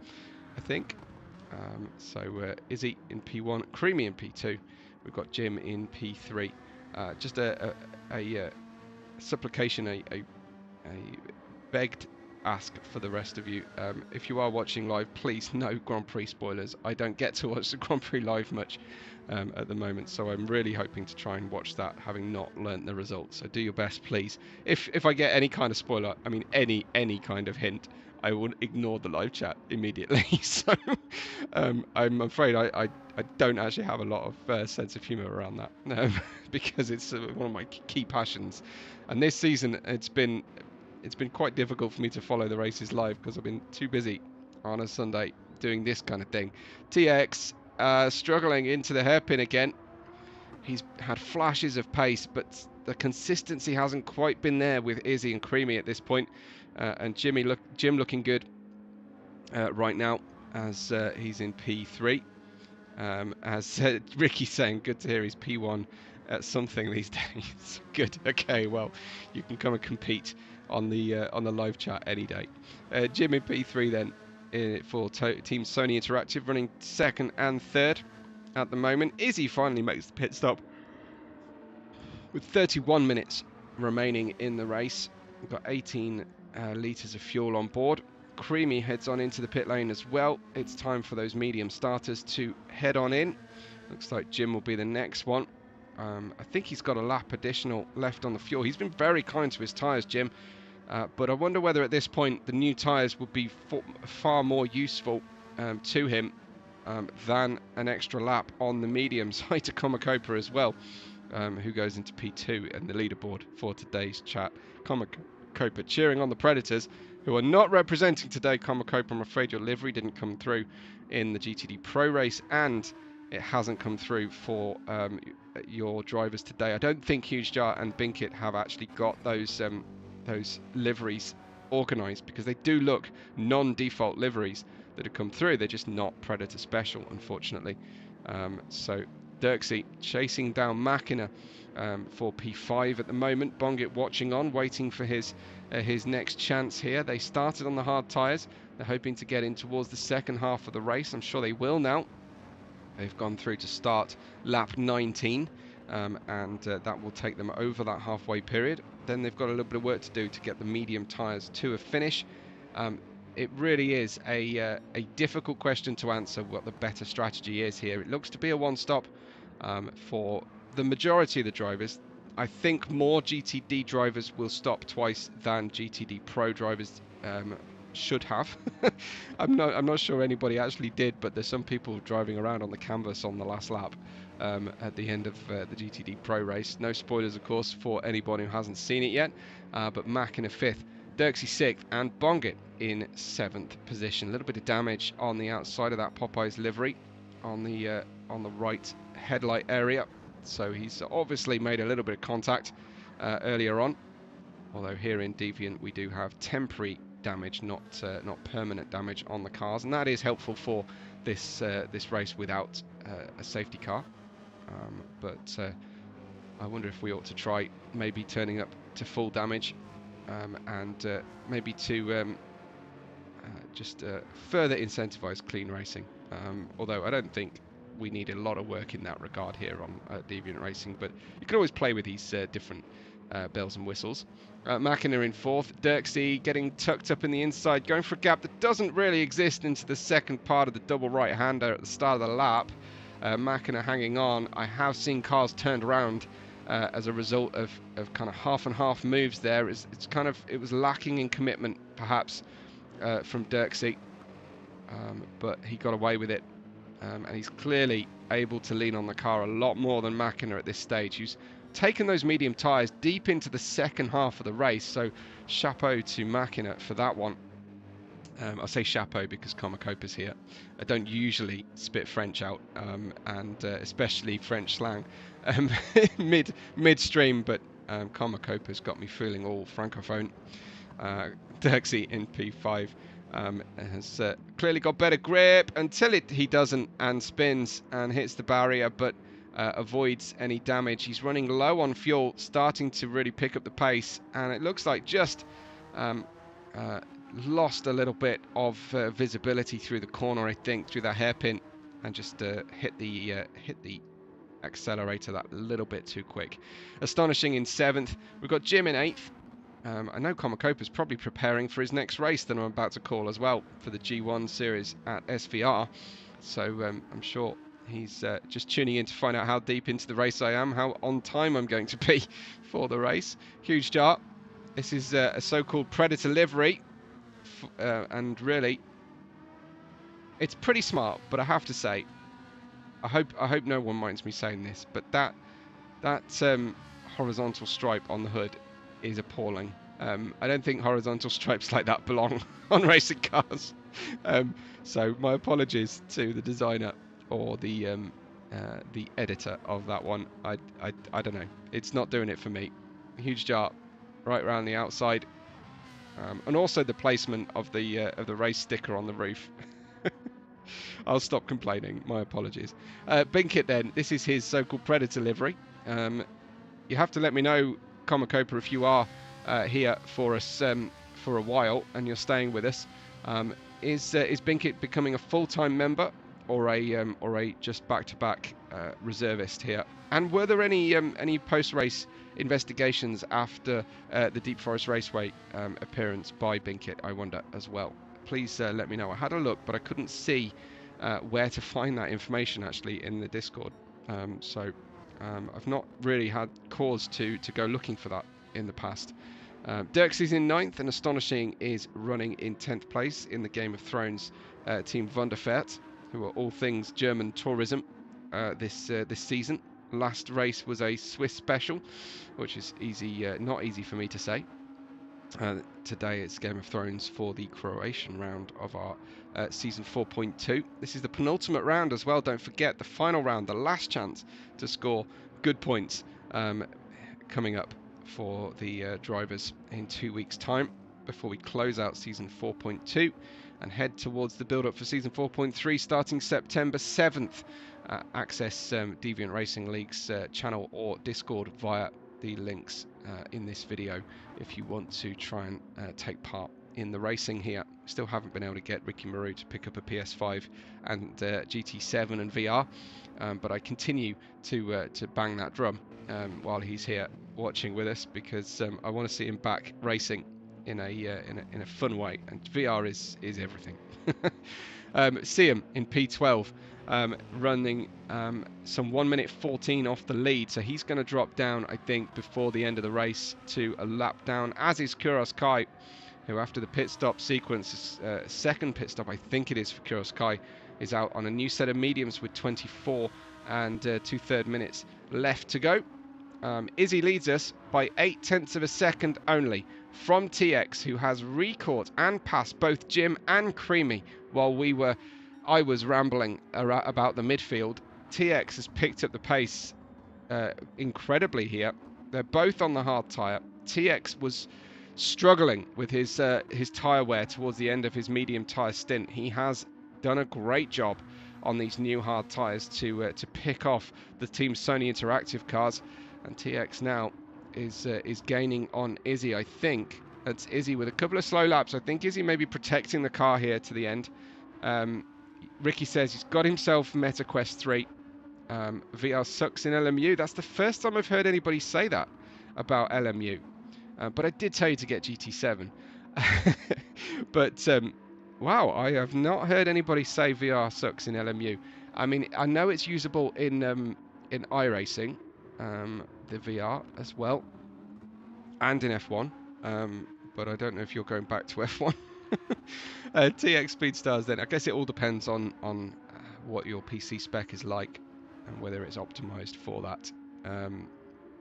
I think. So Izzy in P1, Creamy in P2. We've got Jim in P3. Just a supplication, a begged ask for the rest of you. If you are watching live, please no Grand Prix spoilers. I don't get to watch the Grand Prix live much at the moment, so I'm really hoping to try and watch that, having not learnt the results. So do your best, please. If I get any kind of spoiler, I mean any kind of hint, I will ignore the live chat immediately. So I'm afraid I don't actually have a lot of sense of humour around that, because it's one of my key passions. And this season, it's been quite difficult for me to follow the races live because I've been too busy on a Sunday doing this kind of thing. TX struggling into the hairpin again. He's had flashes of pace, but the consistency hasn't quite been there with Izzy and Creamy at this point. And Jim looking good right now as he's in P3. As Ricky's saying, good to hear he's P1 at something these days. Good. Okay, well, you can come and compete on the live chat any day. Jim in P3 then for Team Sony Interactive, running 2nd and 3rd at the moment. Izzy finally makes the pit stop with 31 minutes remaining in the race. We've got 18 litres of fuel on board. Creamy heads on into the pit lane as well. It's time for those medium starters to head on in. Looks like Jim will be the next one. I think he's got a lap additional left on the fuel. He's been very kind to his tyres, Jim. But I wonder whether at this point the new tyres would be far more useful to him than an extra lap on the mediums. Hi to Komakopa as well, who goes into P2 and the leaderboard for today's chat. Komakopa cheering on the Predators, who are not representing today. Komakopa, I'm afraid your livery didn't come through in the GTD Pro race, and it hasn't come through for your drivers today. I don't think Huge Jar and Binkit have actually got those liveries organised, because they do look non-default liveries that have come through. They're just not Predator special, unfortunately. So Dirksey chasing down Makina for P5 at the moment. Bongit watching on, waiting for his next chance here. They started on the hard tyres. They're hoping to get in towards the second half of the race. I'm sure they will now. They've gone through to start lap 19, and that will take them over that halfway period. Then they've got a little bit of work to do to get the medium tyres to a finish. It really is a difficult question to answer what the better strategy is here. It looks to be a one-stop for the majority of the drivers. I think more GTD drivers will stop twice than GTD Pro drivers should have. I'm not sure anybody actually did, but there's some people driving around on the canvas on the last lap at the end of the GTD Pro race. No spoilers, of course, for anyone who hasn't seen it yet. But Mac in a 5th, Dirksey 6th, and Bongit in 7th position. A little bit of damage on the outside of that Popeyes livery on the right headlight area. so he's obviously made a little bit of contact earlier on. Although here in Deviant we do have temporary damage, not permanent damage on the cars, and that is helpful for this this race without a safety car. But I wonder if we ought to try maybe turning up to full damage, and maybe to just further incentivize clean racing. Although I don't think we need a lot of work in that regard here on Deviant Racing, but you can always play with these different bells and whistles. Mackinnon in fourth, Dirksey getting tucked up in the inside, going for a gap that doesn't really exist into the second part of the double right-hander at the start of the lap. Mackinnon hanging on. I have seen cars turned around as a result of kind of half and half moves there. It was lacking in commitment perhaps from Dirksey, but he got away with it, and he's clearly able to lean on the car a lot more than Mackinnon at this stage. He's taken those medium tyres deep into the second half of the race, so chapeau to Mackinnon for that one. I say chapeau because Comacopa's here. I don't usually spit French out, and especially French slang midstream, but Comacopa's got me feeling all francophone. Dirksey in P5 has clearly got better grip until he doesn't, and spins and hits the barrier, but avoids any damage. He's running low on fuel, starting to really pick up the pace, and it looks like just lost a little bit of visibility through the corner, I think, through that hairpin, and just hit the accelerator that little bit too quick. Astonishing in 7th. We've got Jim in 8th. I know Comacopa's probably preparing for his next race that I'm about to call as well, for the G1 series at SVR, so I'm sure he's just tuning in to find out how deep into the race I am, how on time I'm going to be for the race. Huge start. This is a so-called Predator livery, and really it's pretty smart, but I have to say, I hope no one minds me saying this, but that horizontal stripe on the hood is appalling. I don't think horizontal stripes like that belong on racing cars. So my apologies to the designer or the editor of that one. I don't know. It's not doing it for me. Huge jar right around the outside, and also the placement of the race sticker on the roof. I'll stop complaining. My apologies. Binkit then. This is his so-called Predator livery. You have to let me know, Comacopa, if you are here for us for a while and you're staying with us. Is Binkit becoming a full-time member, or a just back-to-back reservist here? And were there any post-race investigations after the Deep Forest Raceway appearance by Binkit, I wonder, as well? Please let me know. I had a look, but I couldn't see where to find that information actually in the Discord. So I've not really had cause to go looking for that in the past. Dirksey's in 9th, and Astonishing is running in 10th place in the Game of Thrones team Wunderfert, who are all things German tourism this season. Last race was a Swiss special, which is not easy for me to say. Today it's Game of Thrones for the Croatian round of our season 4.2. This is the penultimate round as well. Don't forget, the final round, the last chance to score good points, coming up for the drivers in 2 weeks' time, before we close out season 4.2 and head towards the build-up for season 4.3 starting September 7th. Access Deviant Racing League's channel or Discord via the links in this video if you want to try and take part in the racing here. Still haven't been able to get Ricky Maru to pick up a PS5 and GT7 and VR, but I continue to bang that drum while he's here watching with us, because I want to see him back racing in a fun way, and VR is everything. See him in P12, running some 1 minute 14 off the lead, so he's going to drop down, I think, before the end of the race to a lap down, as is Kuros Kai, who after the pit stop sequence, second pit stop I think it is for Kuros Kai, is out on a new set of mediums with 24 and 2/3 minutes left to go. Izzy leads us by 0.8 of a second only from TX, who has recaught and passed both Jim and Creamy while I was rambling about the midfield. TX has picked up the pace incredibly here. They're both on the hard tyre. TX was struggling with his tyre wear towards the end of his medium tyre stint. He has done a great job on these new hard tyres to pick off the Team Sony Interactive cars, and TX now is gaining on Izzy. I think that's Izzy with a couple of slow laps. I think Izzy may be protecting the car here to the end. Ricky says he's got himself MetaQuest 3. VR sucks in LMU. That's the first time I've heard anybody say that about LMU. But I did tell you to get GT7. But wow, I have not heard anybody say VR sucks in LMU. I mean, I know it's usable in iRacing, the VR as well, and in F1. But I don't know if you're going back to F1. TX Speedstars then. I guess it all depends on what your PC spec is like and whether it's optimized for that.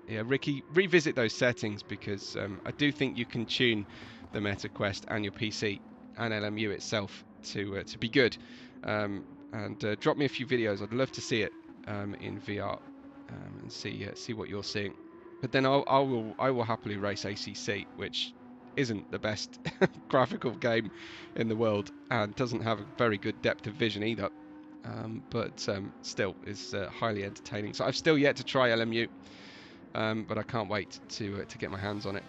Yeah, Ricky, revisit those settings, because I do think you can tune the MetaQuest and your PC and LMU itself to be good. And drop me a few videos. I'd love to see it in VR and see what you're seeing. But then I will happily race ACC, which isn't the best graphical game in the world and doesn't have a very good depth of vision either. But still is highly entertaining. So I've still yet to try LMU, but I can't wait to get my hands on it.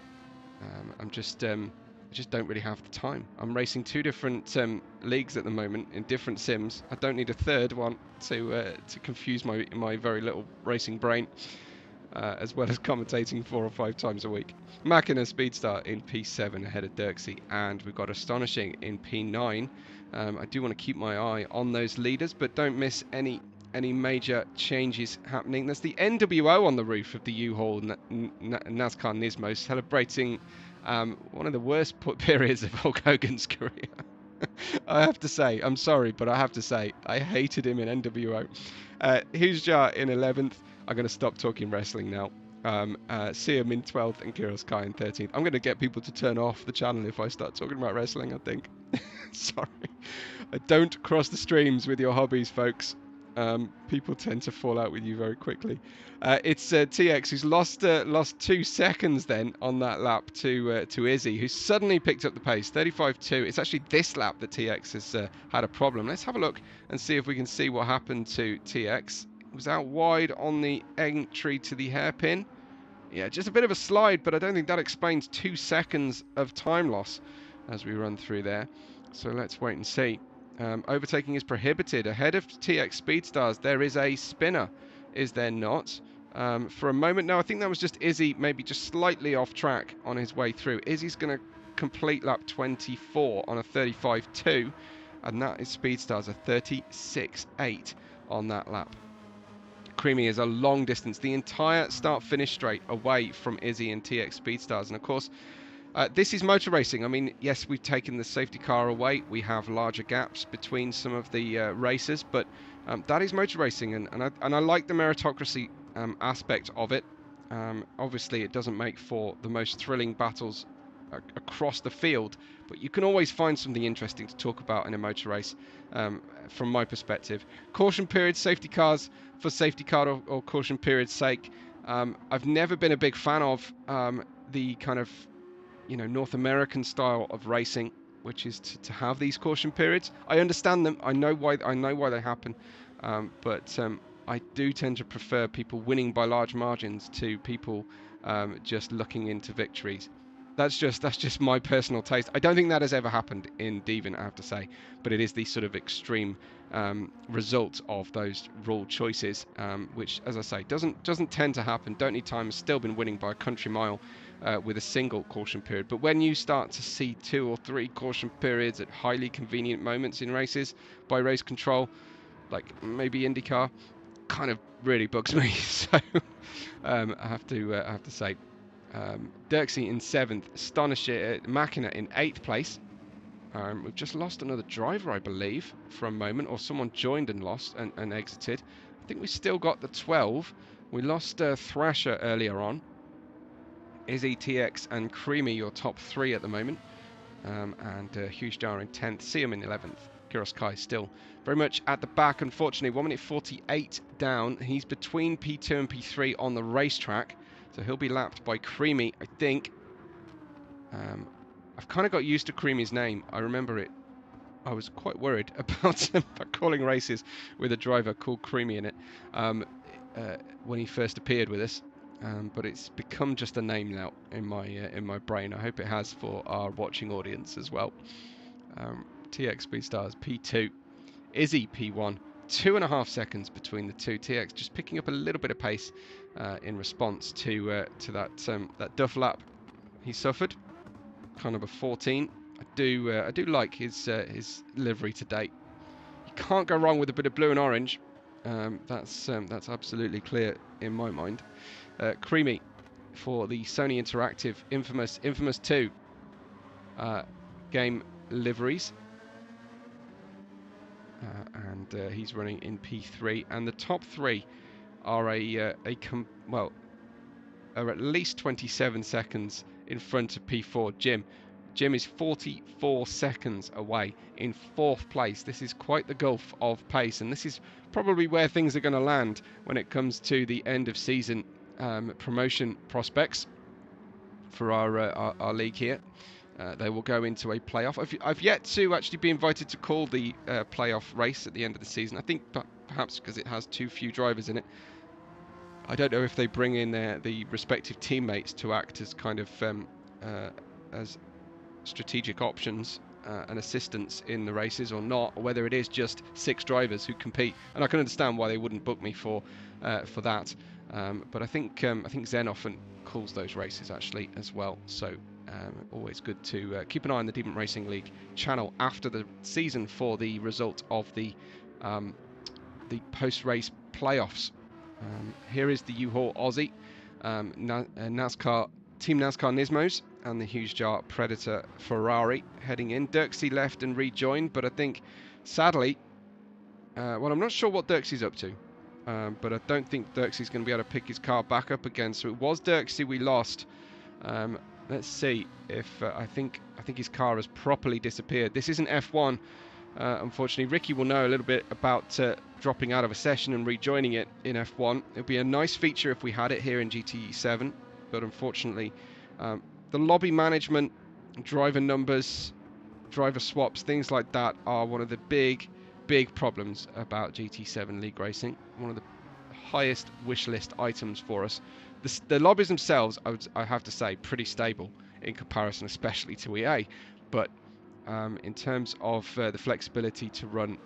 I just don't really have the time. I'm racing 2 different leagues at the moment in different sims. I don't need a third one to confuse my very little racing brain, as well as commentating 4 or 5 times a week. Mackin and Speedstar in P7 ahead of Dirksey, and we've got Astonishing in P9. I do want to keep my eye on those leaders, but don't miss any major changes happening. There's the NWO on the roof of the U-Haul NASCAR Nismo, celebrating one of the worst periods of Hulk Hogan's career. I have to say, I'm sorry, but I have to say, I hated him in NWO. Heusjar in 11th. I'm going to stop talking wrestling now. Siam in 12th and Kirill Sky in 13th. I'm going to get people to turn off the channel if I start talking about wrestling, I think. Sorry. Don't cross the streams with your hobbies, folks. People tend to fall out with you very quickly. It's TX who's lost 2 seconds then on that lap to Izzy, who suddenly picked up the pace. 35.2. It's actually this lap that TX has had a problem. Let's have a look and see if we can see what happened to TX. It was out wide on the entry to the hairpin. Yeah, just a bit of a slide, but I don't think that explains 2 seconds of time loss as we run through there. So let's wait and see. Overtaking is prohibited. Ahead of TX Speedstars, there is a spinner, is there not? For a moment, no, I think that was just Izzy, maybe just slightly off track on his way through. Izzy's going to complete lap 24 on a 35.2, and that is Speedstars, a 36.8 on that lap. Creamy is a long distance, the entire start-finish straight away from Izzy and TX Speedstars, and of course, this is motor racing. I mean, yes, we've taken the safety car away. We have larger gaps between some of the races, but that is motor racing, and I like the meritocracy aspect of it. Obviously, it doesn't make for the most thrilling battles across the field, but you can always find something interesting to talk about in a motor race, from my perspective. Caution period, safety cars for safety car or caution period's sake. I've never been a big fan of the kind of North American style of racing, which is to have these caution periods. I understand them. I know why they happen, but I do tend to prefer people winning by large margins to people just looking into victories. That's just my personal taste. I don't think that has ever happened in Deviant, I have to say, but it is the sort of extreme result of those rule choices, which, as I say, doesn't tend to happen. Don't Need Time has still been winning by a country mile with a single caution period. But when you start to see 2 or 3 caution periods at highly convenient moments in races by race control, like maybe IndyCar, kind of really bugs me. So I have to say. Dirksey in 7th, Machina in 8th place. We've just lost another driver, I believe, for a moment, or someone joined and lost and exited. I think we still got the 12. We lost Thrasher earlier on. Izzy, TX and Creamy your top 3 at the moment, and Huge Jar in 10th, Siam in 11th. Kuroskai still very much at the back, unfortunately. 1 minute 48 down. He's between P2 and P3 on the racetrack, so he'll be lapped by Creamy, I think. I've kind of got used to Creamy's name. I remember it. I was quite worried about calling races with a driver called Creamy in it when he first appeared with us. But it's become just a name now in my brain. I hope it has for our watching audience as well. TX Speedstars P2, Izzy P1, 2.5 seconds between the two. TX just picking up a little bit of pace in response to that duff lap he suffered, kind of a 14. I do like his livery to date. You can't go wrong with a bit of blue and orange. That's absolutely clear in my mind. Creamy for the Sony Interactive Infamous 2 game liveries, and he's running in P3. And the top three are are at least 27 seconds in front of P4. Jim is 44 seconds away in 4th place. This is quite the gulf of pace, and this is probably where things are going to land when it comes to the end of season promotion prospects for our league here. They will go into a playoff. I've yet to actually be invited to call the playoff race at the end of the season. I think perhaps because it has too few drivers in it. I don't know if they bring in the respective teammates to act as kind of as strategic options and assistants in the races or not, or whether it is just 6 drivers who compete. And I can understand why they wouldn't book me for that. But I think Zen often calls those races actually as well. So always good to keep an eye on the Demon Racing League channel after the season for the result of the post-race playoffs. Here is the U-Haul Aussie, NASCAR Team NASCAR Nismos and the Huge Jar Predator Ferrari heading in. Dirksey left and rejoined, but I think sadly, well, I'm not sure what Dirksey's up to, but I don't think Dirksey's going to be able to pick his car back up again. So it was Dirksey we lost. Let's see if I think his car has properly disappeared. This isn't F1. Unfortunately, Ricky will know a little bit about dropping out of a session and rejoining it in F1. It would be a nice feature if we had it here in GT7, but unfortunately, the lobby management, driver numbers, driver swaps, things like that are one of the big problems about GT7 League Racing. One of the highest wish list items for us. The lobbies themselves, I have to say, pretty stable in comparison, especially to EA, but in terms of the flexibility to run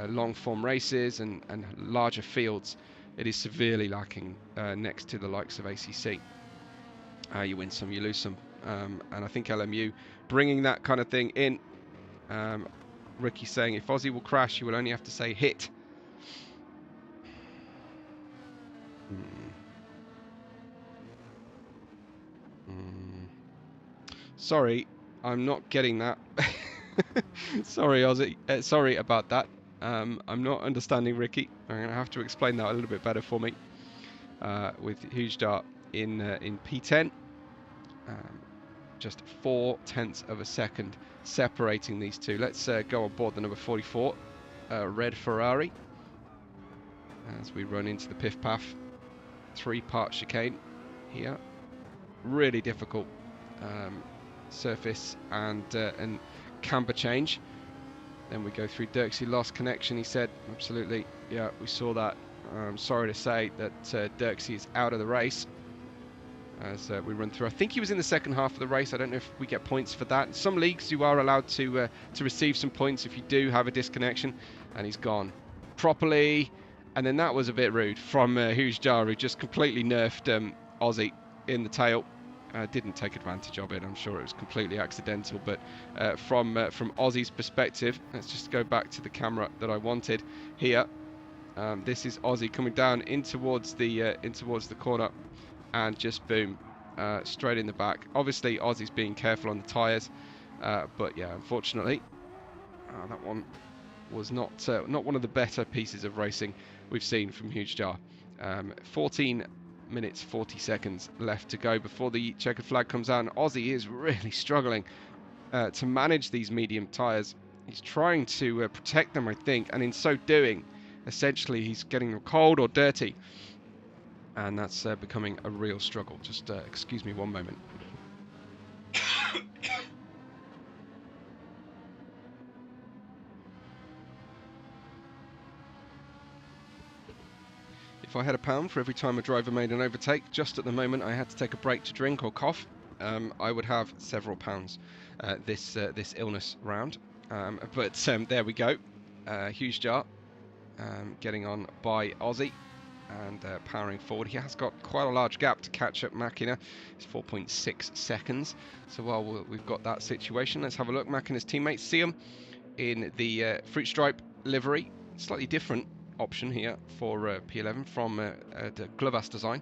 long form races and larger fields, it is severely lacking next to the likes of ACC. You win some, you lose some, and I think LMU bringing that kind of thing in. Ricky saying if Aussie will crash, you will only have to say hit. Sorry, I'm not getting that. Sorry, Aussie. Sorry about that. I'm not understanding Ricky. I'm going to have to explain that a little bit better for me. With Huge Dart in P10. Just 0.4 of a second separating these two. Let's go on board the number 44, red Ferrari, as we run into the Piff Paff 3-part chicane here. Really difficult surface and camber change. Then we go through Dirksey lost connection, he said. Absolutely, yeah, we saw that. I'm sorry to say that Dirksey is out of the race as we run through. I think he was in the second half of the race. I don't know if we get points for that. In some leagues you are allowed to receive some points if you do have a disconnection, and he's gone properly. And then that was a bit rude from Huge Jar, who just completely nerfed Aussie in the tail. Didn't take advantage of it. I'm sure it was completely accidental, but from Aussie's perspective, let's just go back to the camera that I wanted here. This is Aussie coming down in towards the corner, and just boom, straight in the back. Obviously Aussie's being careful on the tyres, but yeah, unfortunately that one was not one of the better pieces of racing we've seen from Huge Jar. 14 minutes 40 seconds left to go before the checkered flag comes out, and Aussie is really struggling to manage these medium tyres. He's trying to protect them, I think, and in so doing, essentially he's getting them cold or dirty, and that's becoming a real struggle. Just excuse me one moment. If I had £1 for every time a driver made an overtake, just at the moment I had to take a break to drink or cough, I would have several pounds this illness round. But there we go. Huge jar getting on by Aussie and powering forward. He has got quite a large gap to catch up Makina. It's 4.6 seconds. So while we've got that situation, let's have a look. Makina's teammates see him in the fruit stripe livery. Slightly different option here for P11 from the Glovas design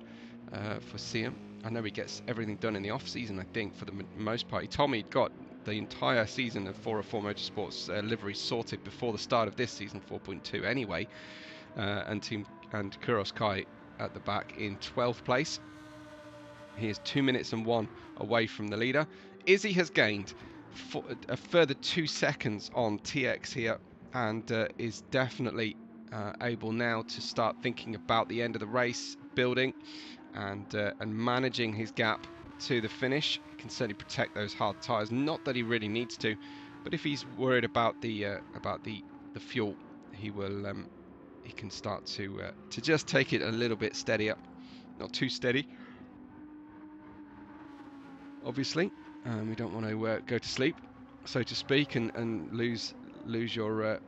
for Siam. I know he gets everything done in the off season, I think, for the most part. He told me he'd got the entire season of 404 Motorsports livery sorted before the start of this season, 4.2 anyway. And Kuros Kai at the back in 12th place. He is 2 minutes and 1 away from the leader. Izzy has gained a further 2 seconds on TX here, and is definitely able now to start thinking about the end of the race, building and managing his gap to the finish. He can certainly protect those hard tyres. Not that he really needs to, but if he's worried about the fuel, he will. He can start to just take it a little bit steadier, not too steady. Obviously, we don't want to go to sleep, so to speak, and lose your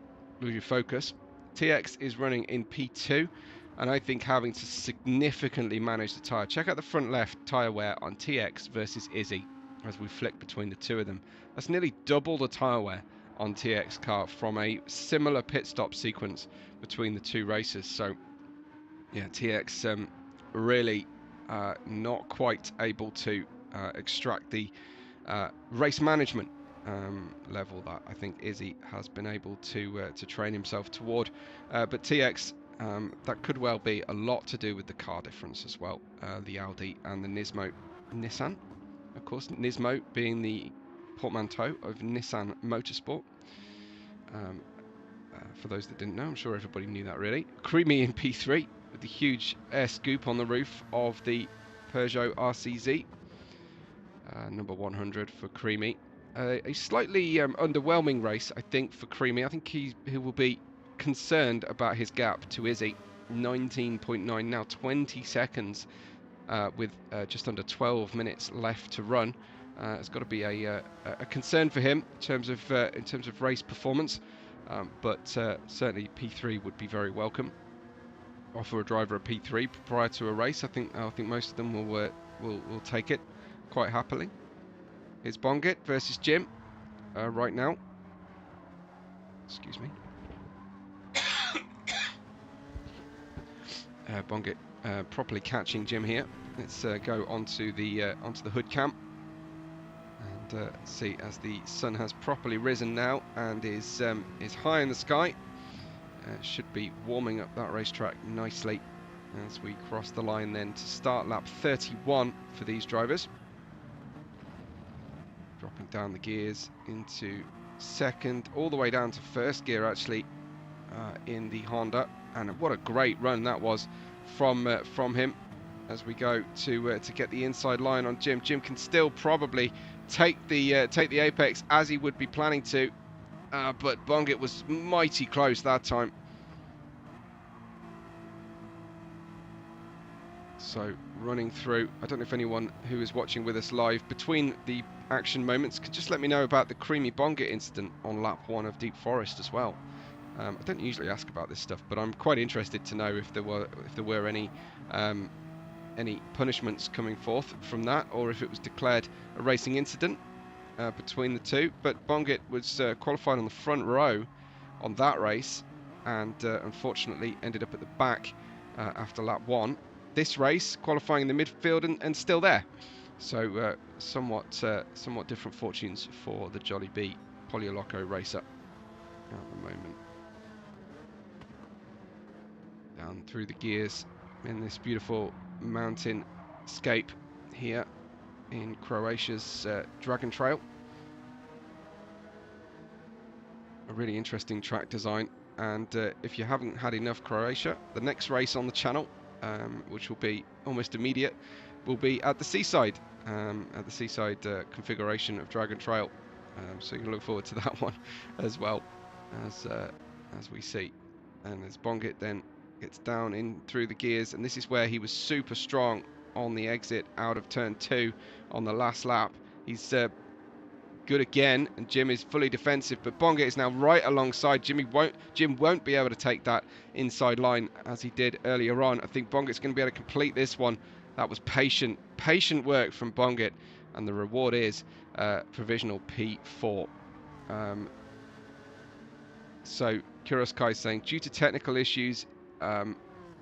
focus. TX is running in P2, and I think having to significantly manage the tyre. Check out the front left tyre wear on TX versus Izzy as we flick between the two of them. That's nearly double the tyre wear on TX car from a similar pit stop sequence between the two races. So yeah, TX really not quite able to extract the race management level that I think Izzy has been able to train himself toward. But TX, that could well be a lot to do with the car difference as well. The Audi and the Nissan, of course. Nismo being the portmanteau of Nissan Motorsport. For those that didn't know, I'm sure everybody knew that really. Creamy in P3 with the huge air scoop on the roof of the Peugeot RCZ. Number 100 for Creamy. A slightly underwhelming race, I think, for Creamy. I think he will be concerned about his gap to Izzy. 19.9, now 20 seconds with just under 12 minutes left to run. It's got to be a concern for him in terms of race performance. But certainly P3 would be very welcome. Offer a driver a P3 prior to a race. I think most of them will take it quite happily. It's Bongit versus Jim right now. Excuse me. Bongit properly catching Jim here. Let's go onto the hood cam and see as the sun has properly risen now and is high in the sky. Should be warming up that racetrack nicely as we cross the line then to start lap 31 for these drivers. Dropping down the gears into second, all the way down to first gear actually in the Honda, and what a great run that was from him as we go to get the inside line on Jim. Jim can still probably take the apex as he would be planning to, but Bongit was mighty close that time. So running through, I don't know if anyone who is watching with us live between the action moments could just let me know about the Creamy Bongit incident on lap 1 of Deep Forest as well. I don't usually ask about this stuff, but I'm quite interested to know if there were any punishments coming forth from that, or if it was declared a racing incident between the two. But Bongit was qualified on the front row on that race, and unfortunately ended up at the back after lap 1. This race qualifying in the midfield and still there. So somewhat different fortunes for the Jolly B Polioloco racer at the moment. Down through the gears in this beautiful mountain scape here in Croatia's Dragon Trail. a really interesting track design. And if you haven't had enough Croatia, the next race on the channel, which will be almost immediate, will be at the seaside, configuration of Dragon Trail. So you can look forward to that one as well, as we see. And as Bongit then gets down in through the gears, and this is where he was super strong on the exit out of turn 2 on the last lap. He's good again, and Jim is fully defensive, but Bongit is now right alongside. Jim won't be able to take that inside line as he did earlier on. I think Bongit's going to be able to complete this one. That was patient work from Bongit, and the reward is provisional P4. So Kuroskai is saying, due to technical issues,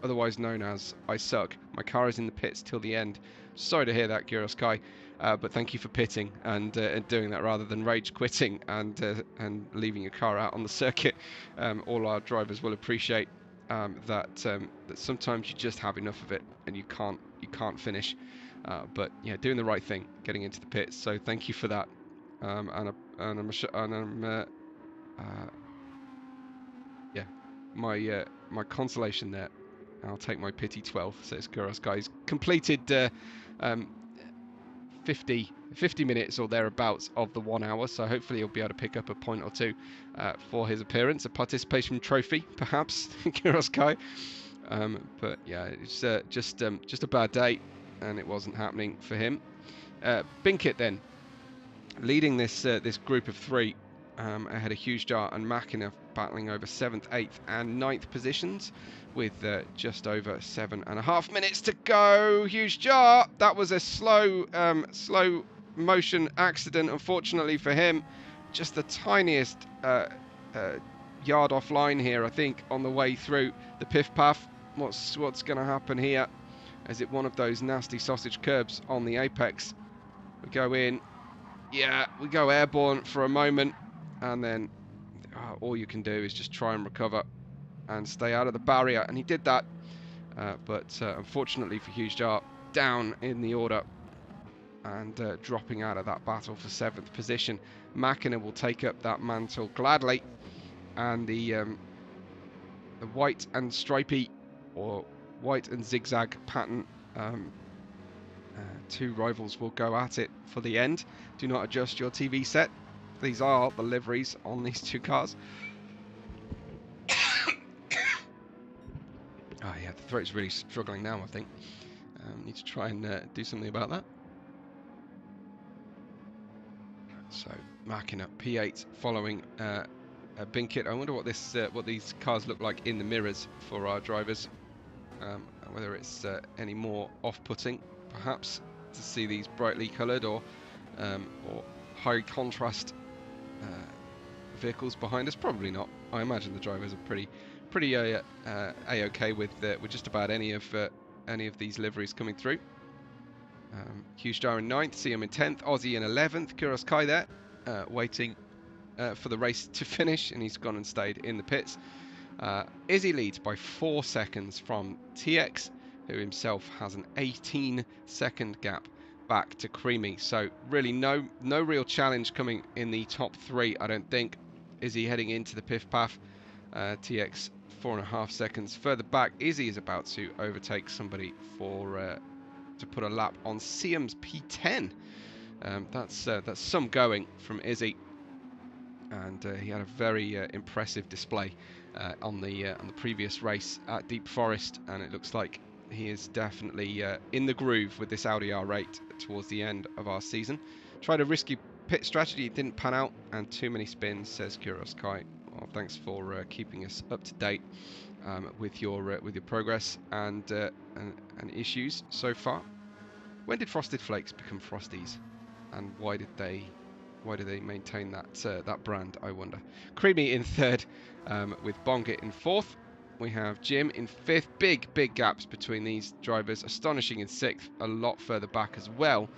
otherwise known as I suck, my car is in the pits till the end. Sorry to hear that, Kuroskai, but thank you for pitting and doing that rather than rage quitting and leaving your car out on the circuit. All our drivers will appreciate that sometimes you just have enough of it and you can't finish. But yeah, doing the right thing, getting into the pits. So thank you for that. My consolation there. I'll take my pity 12, says Kuros. Guys, completed 50 minutes or thereabouts of the 1 hour, so hopefully he'll be able to pick up a point or two for his appearance, a participation trophy, perhaps, Kuros Kai. But yeah, it's just a bad day, and it wasn't happening for him. Binkit then, leading this group of 3. Ahead of Huge Jar and Makina battling over 7th, 8th and 9th positions with just over 7.5 minutes to go. Huge Jar, that was a slow motion accident, unfortunately for him. Just the tiniest yard offline here, I think, on the way through the Piff Path. What's going to happen here? Is it one of those nasty sausage curbs on the apex? We go in. Yeah, we go airborne for a moment. And then all you can do is just try and recover and stay out of the barrier. And he did that. But unfortunately for Huge Jar, down in the order and dropping out of that battle for 7th position. Makina will take up that mantle gladly. And the white and stripy, or white and zigzag pattern, 2 rivals will go at it for the end. Do not adjust your TV set. These are the liveries on these 2 cars. Oh yeah, the throat's really struggling now, I think. Need to try and do something about that. So, Makina P8 following Binkit. I wonder what these cars look like in the mirrors for our drivers. Whether it's any more off-putting, perhaps, to see these brightly coloured or high contrast vehicles behind us. Probably not. I imagine the drivers are pretty a-okay with just about any of these liveries coming through. Huge Star in 9th, see him in 10th, Aussie in 11th, Kuros Kai there, waiting for the race to finish, and he's gone and stayed in the pits. Izzy leads by 4 seconds from TX, who himself has an 18-second gap back to Creamy. So really no real challenge coming in the top 3, I don't think. Izzy heading into the Piff Path. TX 4.5 seconds further back. Izzy is about to overtake somebody for to put a lap on Siam's P10. That's some going from Izzy, and he had a very impressive display on the previous race at Deep Forest, and it looks like he is definitely in the groove with this Audi R8 towards the end of our season. Tried a risky pit strategy, it didn't pan out, and too many spins, says Kuros Kai. Well, thanks for keeping us up to date with your progress and issues so far. When did Frosted Flakes become Frosties, and why did they maintain that brand, I wonder? Creamy in 3rd, with Bongit in 4th. We have Jim in 5th. Big gaps between these drivers. Astonishing in 6th, a lot further back as well.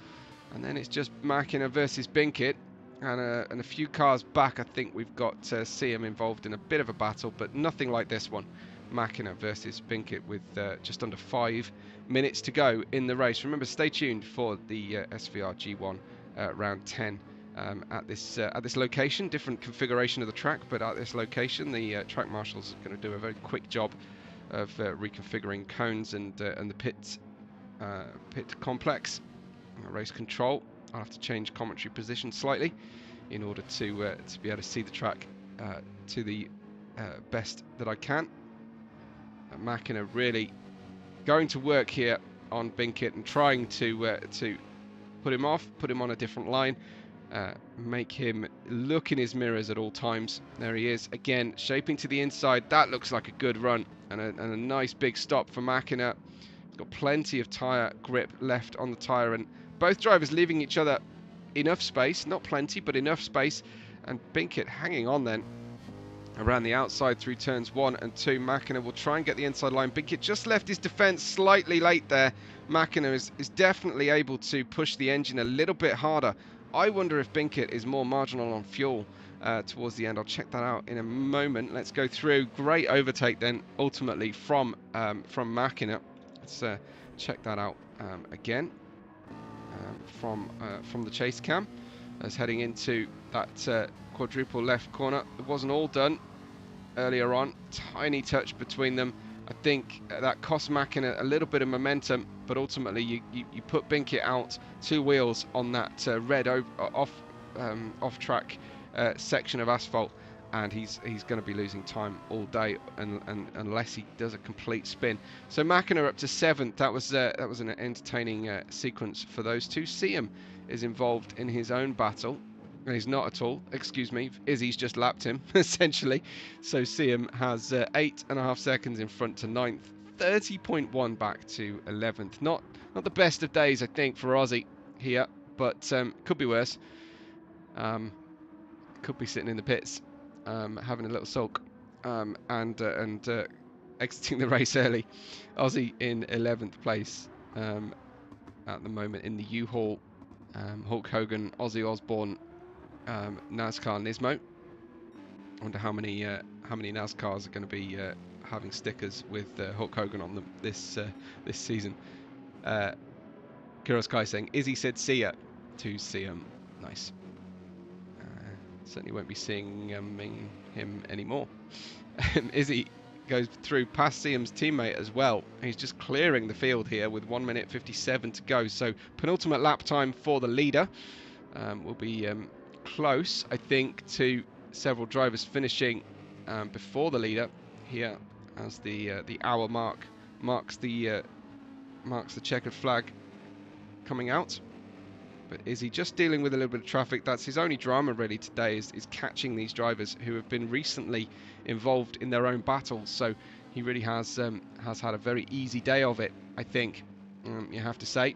And then it's just Makina versus Binkit, and a few cars back. I think we've got Siam involved in a bit of a battle, but nothing like this one. Makina versus Binkit with just under 5 minutes to go in the race. Remember, stay tuned for the SVR G1 round 10 at this location. Different configuration of the track, but at this location, the track marshals are going to do a very quick job of reconfiguring cones and the pit complex. Race control. I'll have to change commentary position slightly in order to be able to see the track to the best that I can. Mäkinen really going to work here on Binkett and trying to put him off, put him on a different line, make him look in his mirrors at all times. There he is again, shaping to the inside. That looks like a good run and a nice big stop for Mäkinen. He's got plenty of tyre grip left on the tyre, and both drivers leaving each other enough space, not plenty, but enough space, and Binkett hanging on then around the outside through turns 1 and 2. Mäkinen will try and get the inside line. Binkett just left his defence slightly late there. Mäkinen is definitely able to push the engine a little bit harder. I wonder if Binkett is more marginal on fuel towards the end. I'll check that out in a moment. Let's go through. Great overtake then ultimately from Mäkinen. Let's check that out again from the chase cam as heading into that quadruple left corner. It wasn't all done earlier on. Tiny touch between them. I think that cost Mäkinen a little bit of momentum, but ultimately you put Binkett out 2 wheels on that red off track section of asphalt, and he's going to be losing time all day unless he does a complete spin. So Mäkinen up to 7th. That was an entertaining sequence for those two. Siam is involved in his own battle. And he's not at all, excuse me, Izzy's just lapped him, essentially. So Siam has 8.5 seconds in front to 9th, 30.1 back to 11th. Not the best of days, I think, for Aussie here, but could be worse. Could be sitting in the pits, having a little sulk, and exiting the race early. Aussie in 11th place at the moment in the U-Haul. Hulk Hogan, Ozzy Osbourne, NASCAR Nismo. I wonder how many NASCARs are going to be having stickers with Hulk Hogan on them this season. Kuroskai saying Izzy said see ya to Siam. Nice. Certainly won't be seeing him anymore. Izzy goes through past Siam's teammate as well. He's just clearing the field here with 1 minute 57 to go. So penultimate lap time for the leader. Will be close, I think, to several drivers finishing before the leader here, as the hour marks the checkered flag coming out. But is he just dealing with a little bit of traffic? That's his only drama really today, is catching these drivers who have been recently involved in their own battles. So he really has had a very easy day of it, I think, you have to say.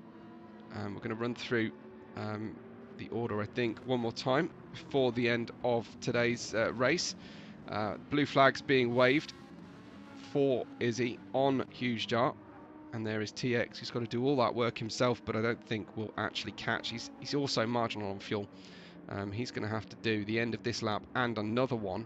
We're going to run through the order, I think, one more time before the end of today's race. Blue flags being waved for Izzy on Huge Jar, and there is TX, who's got to do all that work himself, but I don't think will actually catch. He's also marginal on fuel. He's going to have to do the end of this lap and another one,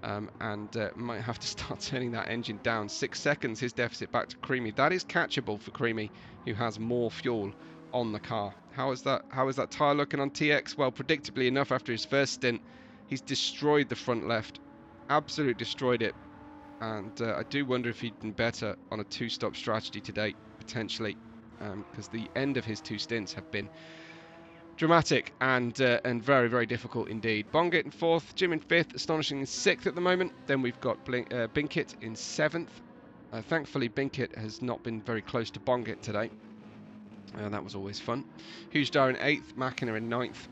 and might have to start turning that engine down. 6 seconds his deficit back to Creamy. That is catchable for Creamy, who has more fuel on the car. How is that tyre looking on TX? Well, predictably enough, after his first stint, he's destroyed the front left, absolutely destroyed it. And I do wonder if he'd been better on a 2-stop strategy today, potentially, because the end of his 2 stints have been dramatic and very, very difficult indeed. Bongett in 4th, Jim in 5th, Astonishing in 6th at the moment. Then we've got Binkett in 7th. Thankfully, Binkett has not been very close to Bongett today. That was always fun. Huge Dar in 8th, Mäkinen in 9th.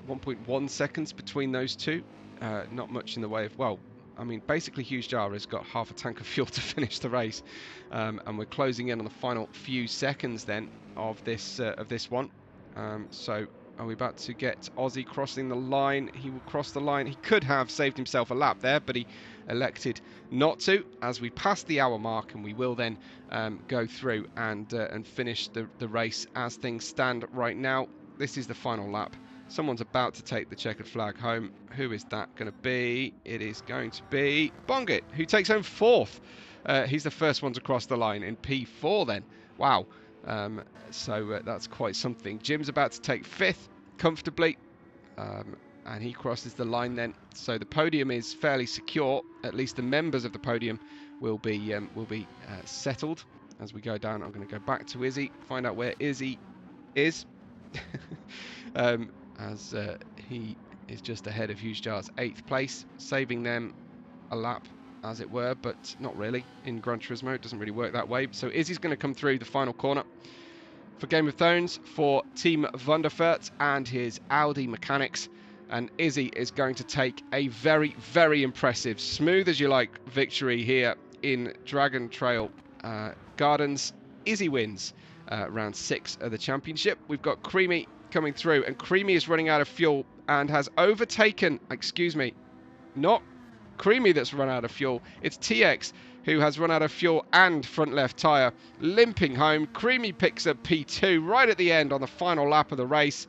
1.1 seconds between those two. Not much in the way of, well, I mean, basically Huge Jar has got half a tank of fuel to finish the race, and we're closing in on the final few seconds then of this one. So are we about to get Aussie crossing the line? He will cross the line. He could have saved himself a lap there, but he elected not to, as we pass the hour mark, and we will then go through and finish the race as things stand right now. This is the final lap. Someone's about to take the checkered flag home. Who is that going to be? It is going to be Bongett, who takes home 4th. He's the first one to cross the line in P4 then. Wow. So that's quite something. Jim's about to take 5th comfortably. and he crosses the line then. So the podium is fairly secure. At least the members of the podium will be settled as we go down. I'm going to go back to Izzy, find out where Izzy is, as he is just ahead of Huge Jar's 8th place, saving them a lap, as it were, but not really. In Gran Turismo, it doesn't really work that way. So Izzy's going to come through the final corner for Game of Thrones for Team Vanderfert and his Audi mechanics. And Izzy is going to take a very, very impressive, smooth as you like, victory here in Dragon Trail Gardens. Izzy wins round 6 of the championship. We've got Creamy coming through, and Creamy is running out of fuel and has overtaken, excuse me, not Creamy that's run out of fuel, it's TX who has run out of fuel and front left tyre, limping home. Creamy picks up P2 right at the end on the final lap of the race.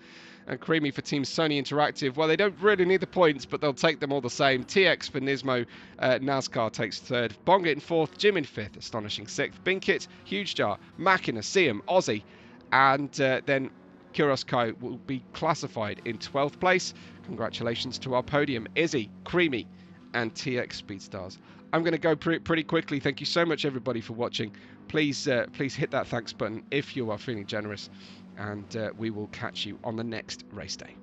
And Creamy for Team Sony Interactive, well, they don't really need the points, but they'll take them all the same. TX for Nismo, NASCAR takes 3rd, Bongit in 4th, Jim in 5th, astonishing 6th, Binkit, Huge Jar, Makina, Siam, Aussie, and then Kurosko will be classified in 12th place. Congratulations to our podium, Izzy, Creamy, and TX Speedstars. I'm going to go pretty quickly. Thank you so much, everybody, for watching. Please hit that thanks button if you are feeling generous, and we will catch you on the next race day.